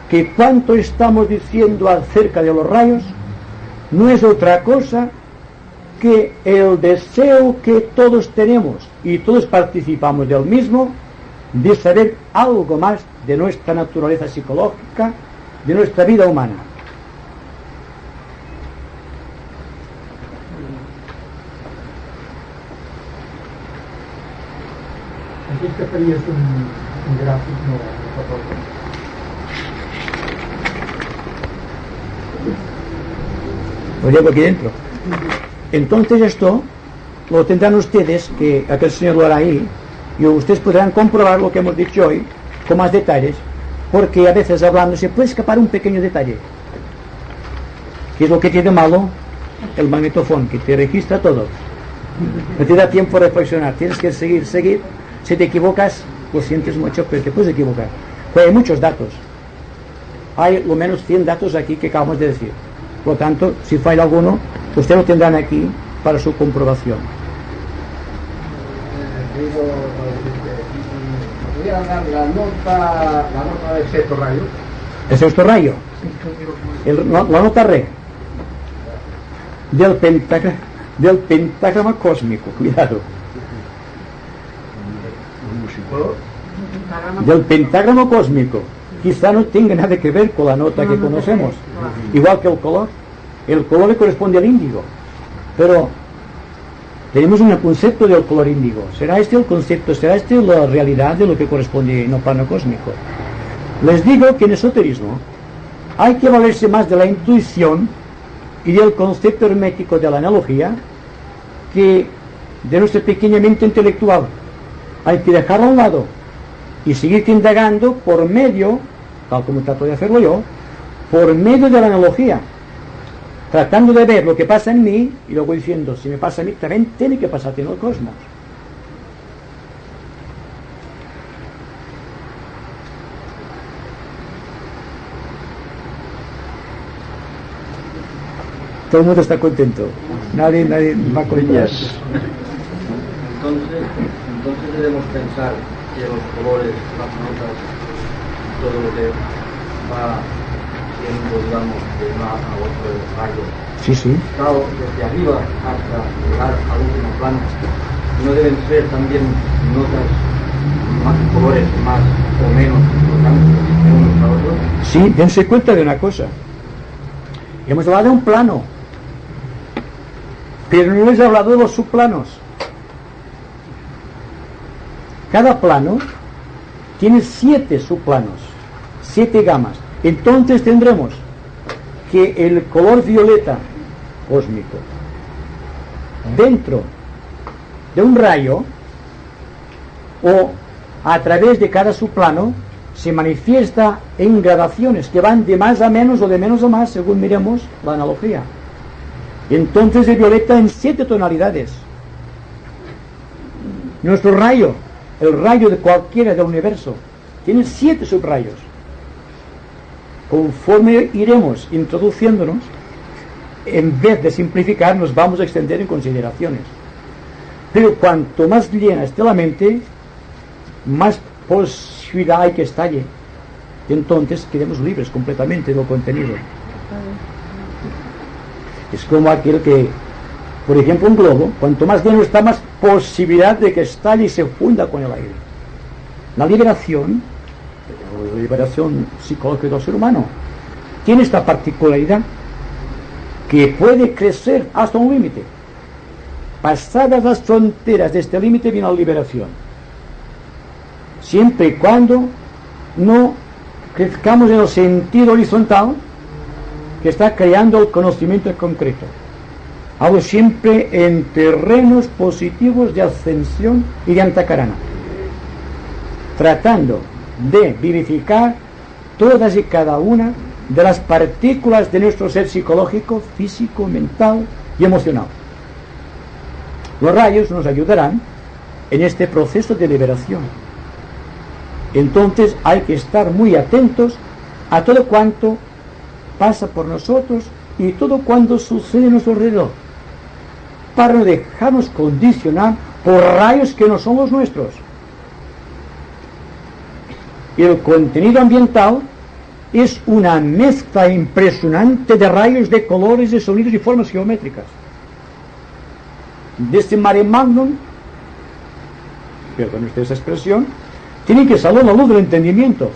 Speaker 1: que cuanto estamos diciendo acerca de los rayos no es otra cosa que el deseo que todos tenemos y todos participamos del mismo, de saber algo más de nuestra naturaleza psicológica, de nuestra vida humana.
Speaker 2: Aquí que faries un gràfic, no
Speaker 1: Lo llevo aquí dentro. Entonces esto lo tendrán ustedes, que aquel señor lo hará ahí, y ustedes podrán comprobar lo que hemos dicho hoy con más detalles, porque a veces hablando se puede escapar un pequeño detalle, que es lo que tiene malo el magnetofón, que te registra todo, no te da tiempo a reflexionar, tienes que seguir. Si te equivocas, lo sientes mucho, pero te puedes equivocar, pues hay muchos datos, hay lo menos 100 datos aquí que acabamos de decir. Por lo tanto, si falla alguno, ustedes lo tendrán aquí para su comprobación.
Speaker 2: ¿Podría dar la nota del sexto rayo?
Speaker 1: El sexto rayo, la nota re del pentagrama cósmico, cuidado, del pentagrama cósmico. Quizá no tenga nada que ver con la nota que conocemos, igual que el color le corresponde al índigo, pero tenemos un concepto del color índigo. ¿Será este el concepto? ¿Será este la realidad de lo que corresponde en el plano cósmico? Les digo que en esoterismo hay que valerse más de la intuición y del concepto hermético de la analogía que de nuestra pequeña mente intelectual. Hay que dejarlo a un lado y seguir indagando por medio, tal como trato de hacerlo yo, por medio de la analogía, tratando de ver lo que pasa en mí y luego diciendo, si me pasa a mí, también tiene que pasarte en el cosmos. Todo el mundo está contento, nadie va con ellas.
Speaker 3: Entonces debemos pensar que los colores, las notas, todo lo que va siendo, digamos, de una a otro rayo,
Speaker 1: Sí.
Speaker 3: claro, desde arriba hasta llegar al último plano, no deben ser también notas más colores más o menos importantes de unos a otros.
Speaker 1: Sí, dense cuenta de una cosa. Hemos hablado de un plano, pero no les he hablado de los subplanos. Cada plano tiene 7 subplanos, 7 gamas. Entonces tendremos que el color violeta cósmico dentro de un rayo o a través de cada subplano se manifiesta en gradaciones que van de más a menos o de menos a más según miremos la analogía. Entonces el violeta en 7 tonalidades. Nuestro rayo, el rayo de cualquiera del universo, tiene 7 subrayos. Conforme iremos introduciéndonos, en vez de simplificar, nos vamos a extender en consideraciones. Pero cuanto más llena esté la mente, más posibilidad hay que estalle. Y entonces quedemos libres completamente del contenido. Es como aquel que, por ejemplo, un globo, cuanto más lleno está, más posibilidad de que estalle y se funda con el aire. La liberación psicológica del ser humano tiene esta particularidad, que puede crecer hasta un límite. Pasadas las fronteras de este límite viene la liberación. siempre y cuando no crezcamos en el sentido horizontal que está creando el conocimiento concreto. Hablo siempre en terrenos positivos de ascensión y de antakarana, tratando de vivificar todas y cada una de las partículas de nuestro ser psicológico, físico, mental y emocional. Los rayos nos ayudarán en este proceso de liberación. Entonces hay que estar muy atentos a todo cuanto pasa por nosotros y todo cuanto sucede a nuestro alrededor, para no dejarnos condicionar por rayos que no son los nuestros. Y el contenido ambiental es una mezcla impresionante de rayos, de colores, de sonidos y formas geométricas. De este mare magnum, perdón esta expresión, tiene que salir la luz del entendimiento.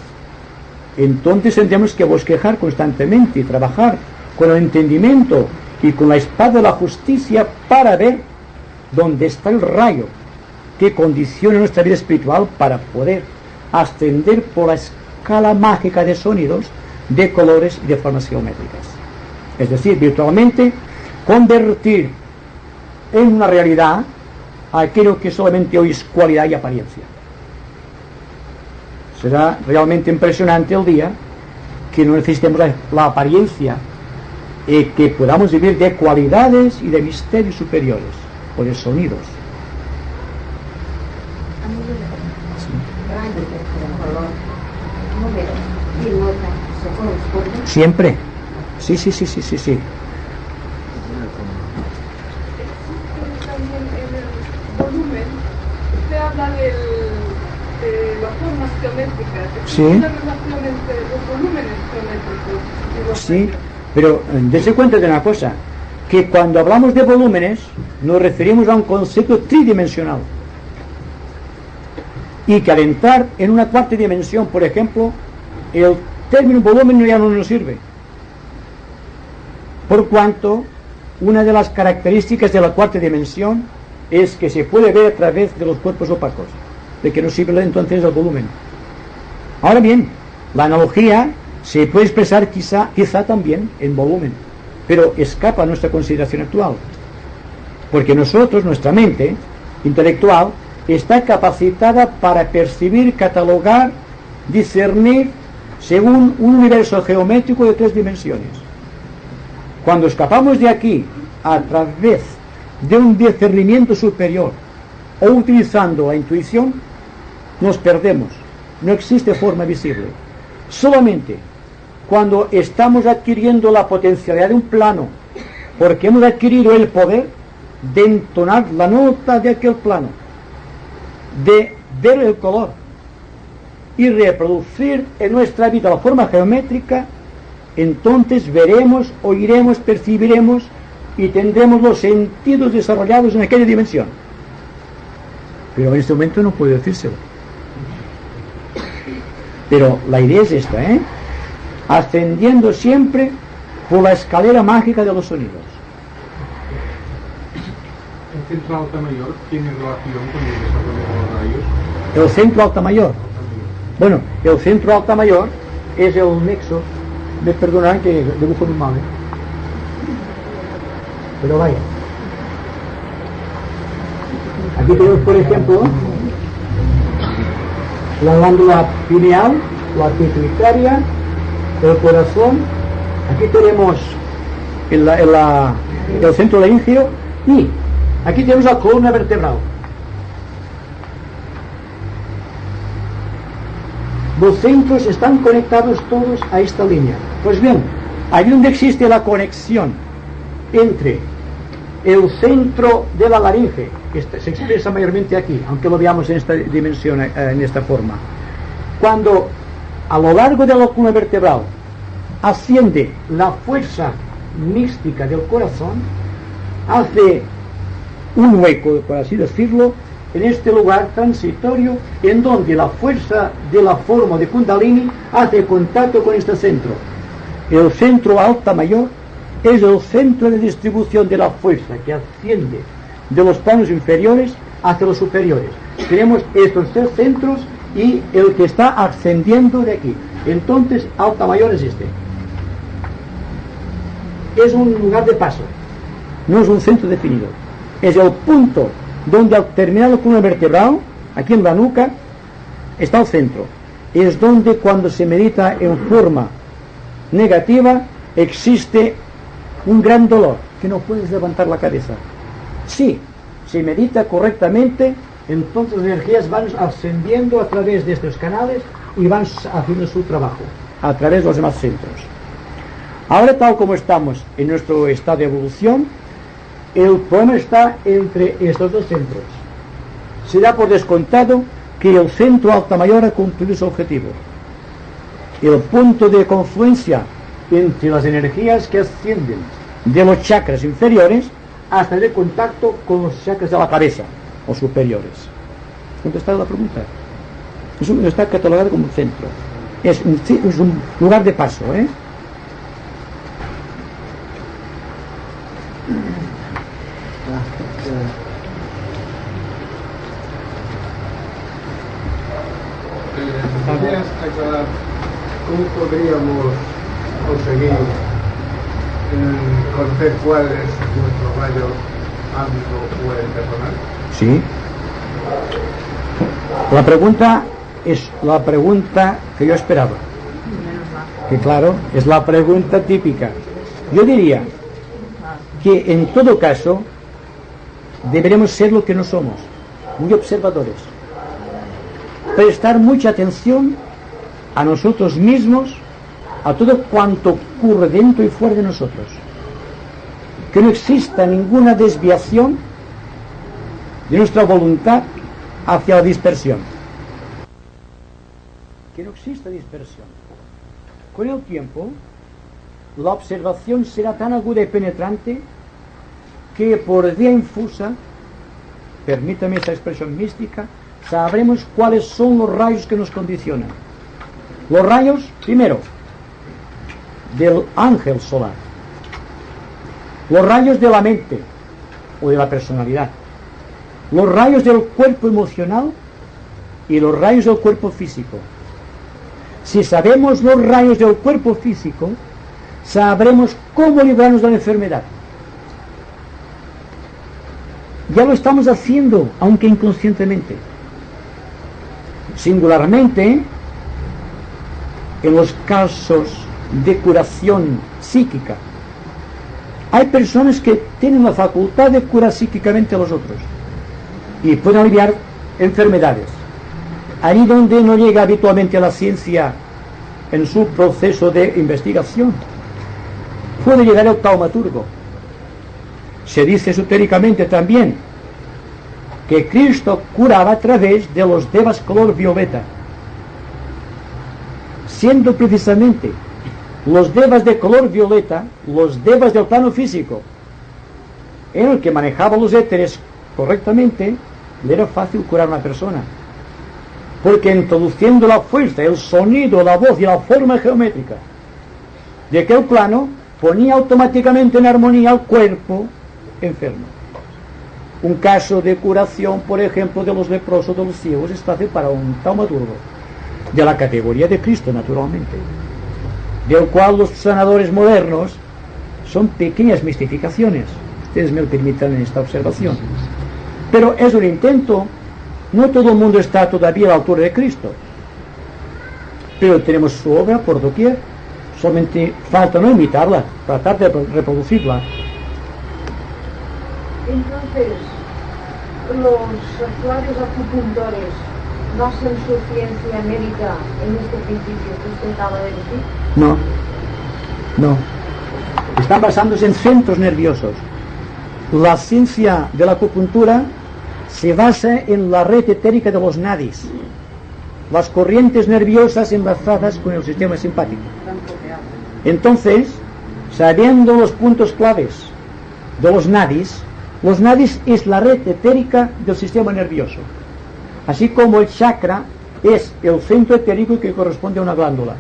Speaker 1: Entonces tendremos que bosquejar constantemente y trabajar con el entendimiento y con la espada de la justicia para ver dónde está el rayo que condiciona nuestra vida espiritual para poder ascender por la escala mágica de sonidos, de colores y de formas geométricas. Es decir, virtualmente convertir en una realidad aquello que solamente hoy es cualidad y apariencia. Será realmente impresionante el día que no necesitemos la apariencia y que podamos vivir de cualidades y de misterios superiores o de sonidos. Siempre. Sí.
Speaker 4: También en el volumen se habla de las formas geométricas.
Speaker 1: Sí.
Speaker 4: La relación entre los volúmenes geométricos y los
Speaker 1: Sí, pero dése cuenta de una cosa, que cuando hablamos de volúmenes nos referimos a un concepto tridimensional, y que al entrar en una cuarta dimensión, por ejemplo, el término volumen ya no nos sirve, por cuanto una de las características de la cuarta dimensión es que se puede ver a través de los cuerpos opacos, de que no sirve entonces el volumen. Ahora bien, la analogía se puede expresar quizá también en volumen, pero escapa a nuestra consideración actual, porque nosotros, nuestra mente intelectual, está capacitada para percibir, catalogar, discernir según un universo geométrico de 3 dimensiones. Cuando escapamos de aquí a través de un discernimiento superior o utilizando la intuición, nos perdemos. No existe forma visible. Solamente cuando estamos adquiriendo la potencialidad de un plano, porque hemos adquirido el poder de entonar la nota de aquel plano, de ver el color y reproducir en nuestra vida la forma geométrica, entonces veremos, oiremos, percibiremos y tendremos los sentidos desarrollados en aquella dimensión. Pero en este momento no puedo decírselo. Pero la idea es esta, ascendiendo siempre por la escalera mágica de los sonidos.
Speaker 5: ¿El centro alta mayor tiene relación con el desarrollo de los rayos?
Speaker 1: El centro alta mayor. Bueno, el centro alta mayor es el nexo. Me perdonarán que dibujo muy mal, pero vaya. Aquí tenemos, por ejemplo, la glándula pineal, la pituitaria, el corazón. Aquí tenemos el centro laríngeo y aquí tenemos la columna vertebral. Los centros están conectados todos a esta línea. Pues bien, ahí donde existe la conexión entre el centro de la laringe, que se expresa mayormente aquí, aunque lo veamos en esta dimensión, en esta forma, cuando a lo largo de la columna vertebral asciende la fuerza mística del corazón, hace un hueco, por así decirlo, en este lugar transitorio en donde la fuerza de la forma de Kundalini hace contacto con este centro. El centro alta mayor es el centro de distribución de la fuerza que asciende de los planos inferiores hacia los superiores. Tenemos estos 3 centros y el que está ascendiendo de aquí. Entonces, alta mayor es este. Es un lugar de paso, no es un centro definido. Es el punto donde, al terminar la columna vertebral, aquí en la nuca, está el centro. Es donde, cuando se medita en forma negativa, existe un gran dolor, que no puedes levantar la cabeza. Si se medita correctamente, entonces las energías van ascendiendo a través de estos canales y van haciendo su trabajo a través de los demás centros. Ahora, tal como estamos en nuestro estado de evolución, el problema está entre estos dos centros. Se da por descontado que el centro alta mayor ha cumplido su objetivo. El punto de confluencia entre las energías que ascienden de los chakras inferiores hasta el contacto con los chakras de la cabeza o superiores. ¿Contestado la pregunta? Está catalogado como un centro. Es un lugar de paso, ¿eh?
Speaker 2: ¿Podrías aclarar cómo podríamos conseguir conocer cuál es nuestro rayo ámbico o el personal?
Speaker 1: Sí. La pregunta es la pregunta que yo esperaba. Que claro, es la pregunta típica. Yo diría que en todo caso deberemos ser lo que no somos, muy observadores. Prestar mucha atención a nosotros mismos, a todo cuanto ocurre dentro y fuera de nosotros. Que no exista ninguna desviación de nuestra voluntad hacia la dispersión. Que no exista dispersión. Con el tiempo, la observación será tan aguda y penetrante que por vía infusa, permítame esa expresión mística, sabremos cuáles son los rayos que nos condicionan. Los rayos, primero, del ángel solar. Los rayos de la mente o de la personalidad. Los rayos del cuerpo emocional y los rayos del cuerpo físico. Si sabemos los rayos del cuerpo físico, sabremos cómo librarnos de la enfermedad. Ya lo estamos haciendo, aunque inconscientemente. Singularmente, en los casos de curación psíquica, hay personas que tienen la facultad de curar psíquicamente a los otros y pueden aliviar enfermedades. Ahí donde no llega habitualmente a la ciencia en su proceso de investigación, puede llegar el taumaturgo. Se dice esotéricamente también que Cristo curaba a través de los devas color violeta, siendo precisamente los devas de color violeta los devas del plano físico, en el que manejaba los éteres correctamente. Le era fácil curar a una persona, porque introduciendo la fuerza, el sonido, la voz y la forma geométrica de aquel plano, ponía automáticamente en armonía al cuerpo enfermo. Un caso de curación, por ejemplo, de los leprosos, de los ciegos, es fácil para un taumaturgo, de la categoría de Cristo, naturalmente, del cual los sanadores modernos son pequeñas mistificaciones. Ustedes me lo permitan en esta observación. Pero es un intento. No todo el mundo está todavía a la altura de Cristo, pero tenemos su obra por doquier. Solamente falta no imitarla, tratar de reproducirla.
Speaker 6: Entonces, los actuales acupuntores basan su ciencia médica en este principio que usted acaba de decir.
Speaker 1: No, no. Están basándose en centros nerviosos. La ciencia de la acupuntura se basa en la red etérica de los nadis, las corrientes nerviosas enlazadas con el sistema simpático. Entonces, sabiendo los puntos claves de los nadis es la red etérica del sistema nervioso, así como el chakra es el centro etérico que corresponde a una glándula.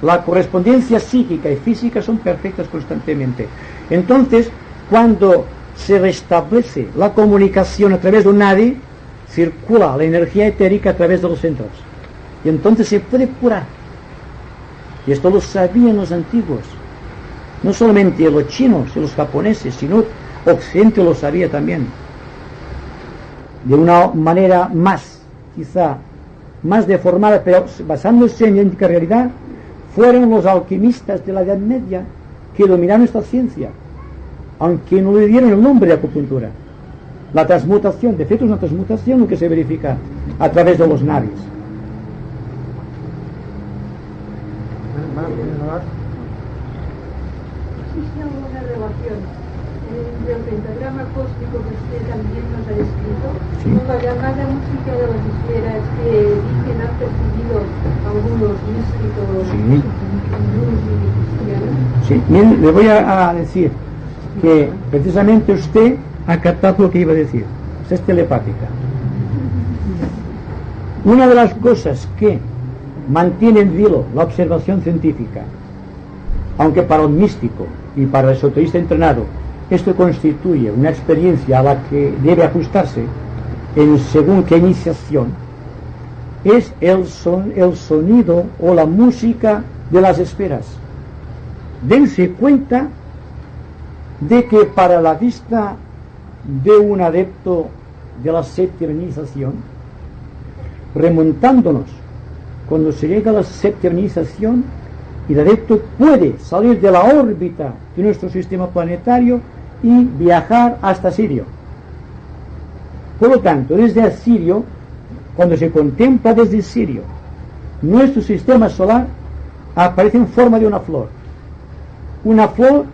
Speaker 1: La correspondencia psíquica y física son perfectas constantemente. Entonces, cuando se restablece la comunicación a través de un nadi, circula la energía etérica a través de los centros. y entonces se puede curar. Y esto lo sabían los antiguos, no solamente los chinos y los japoneses, sino Occidente lo sabía también, de una manera más, quizá, más deformada, pero basándose en idéntica realidad. Fueron los alquimistas de la Edad Media que dominaron esta ciencia, aunque no le dieron el nombre de acupuntura. La transmutación, de hecho es una transmutación lo que se verifica a través de los navis.
Speaker 6: ¿Existe alguna relación entre el pentagrama cósmico que usted también nos ha descrito con la llamada música de las esferas que dicen han percibido algunos místicos hindús y cristianos?
Speaker 1: Sí, bien, le voy a decir que precisamente usted ha captado lo que iba a decir. Es telepática. Una de las cosas que mantiene en vilo la observación científica, aunque para un místico y para el esoterista entrenado esto constituye una experiencia a la que debe ajustarse en según qué iniciación, es el sonido o la música de las esferas. Dense cuenta de que para la vista de un adepto de la séptima iniciación, remontándonos, cuando se llega a la séptima iniciación, el adepto puede salir de la órbita de nuestro sistema planetario y viajar hasta Sirio. Por lo tanto, desde Sirio, cuando se contempla desde Sirio, nuestro sistema solar aparece en forma de una flor. Una flor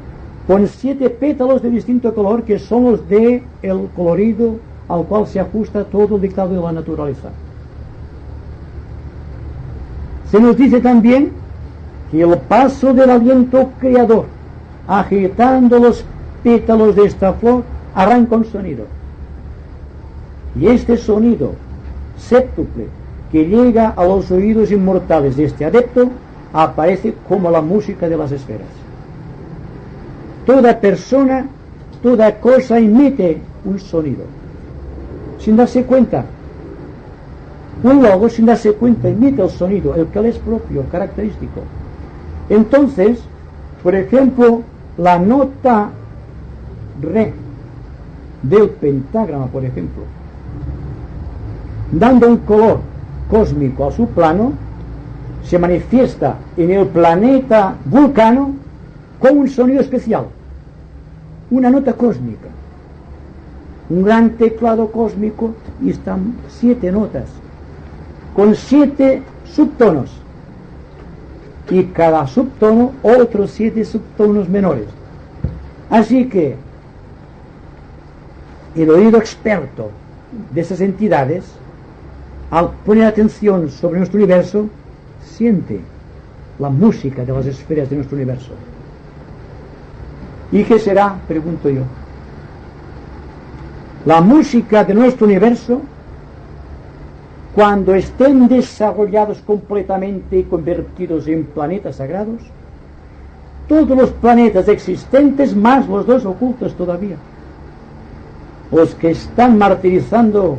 Speaker 1: con 7 pétalos de distinto color, que son los de el colorido al cual se ajusta todo el dictado de la naturaleza. Se nos dice también que el paso del aliento creador, agitando los pétalos de esta flor, arranca un sonido. Y este sonido séptuple que llega a los oídos inmortales de este adepto aparece como la música de las esferas. Toda persona, toda cosa emite un sonido sin darse cuenta. Un logo, sin darse cuenta, emite el sonido, el que le es propio, característico. Entonces, por ejemplo, la nota re del pentagrama, por ejemplo, dando un color cósmico a su plano, se manifiesta en el planeta Vulcano con un sonido especial, una nota cósmica, un gran teclado cósmico, y están 7 notas con 7 subtonos, y cada subtono otros 7 subtonos menores. Así que el oído experto de esas entidades, al poner atención sobre nuestro universo, siente la música de las esferas de nuestro universo. ¿Y qué será? Pregunto yo. La música de nuestro universo, cuando estén desarrollados completamente y convertidos en planetas sagrados, todos los planetas existentes, más los 2 ocultos todavía, los que están martirizando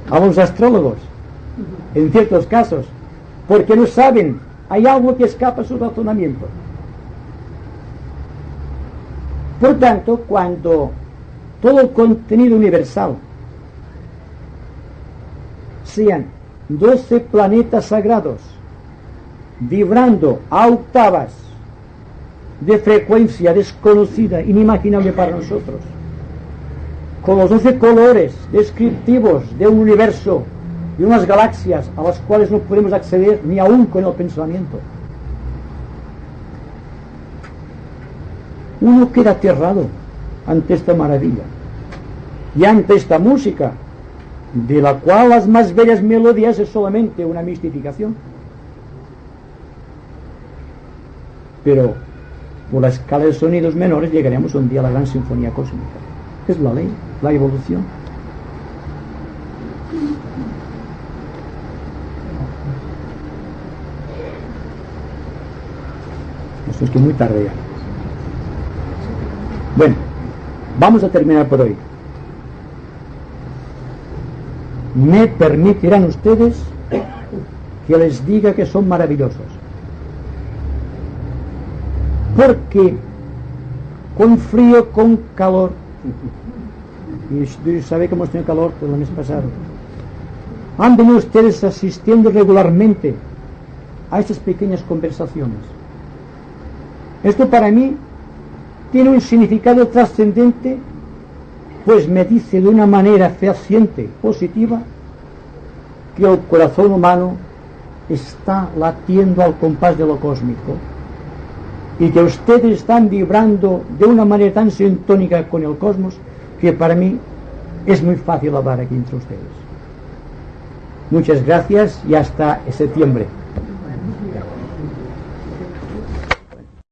Speaker 1: a los astrólogos, en ciertos casos, porque no saben, hay algo que escapa a su razonamiento. Por tanto, cuando todo el contenido universal sean 12 planetas sagrados vibrando a octavas de frecuencia desconocida, inimaginable para nosotros, con los 12 colores descriptivos de un universo y unas galaxias a las cuales no podemos acceder ni aún con el pensamiento, uno queda aterrado ante esta maravilla y ante esta música, de la cual las más bellas melodías es solamente una mistificación. Pero por la escala de sonidos menores llegaremos un día a la gran sinfonía cósmica. Es la ley, la evolución. Esto es que muy tarde ya. Bueno, vamos a terminar por hoy. Me permitirán ustedes que les diga que son maravillosos, porque con frío, con calor, y sabe que hemos tenido calor el mes pasado, han venido ustedes asistiendo regularmente a estas pequeñas conversaciones. Esto para mí tiene un significado trascendente, pues me dice de una manera fehaciente, positiva, que el corazón humano está latiendo al compás de lo cósmico y que ustedes están vibrando de una manera tan sintónica con el cosmos que para mí es muy fácil hablar aquí entre ustedes. Muchas gracias y hasta septiembre.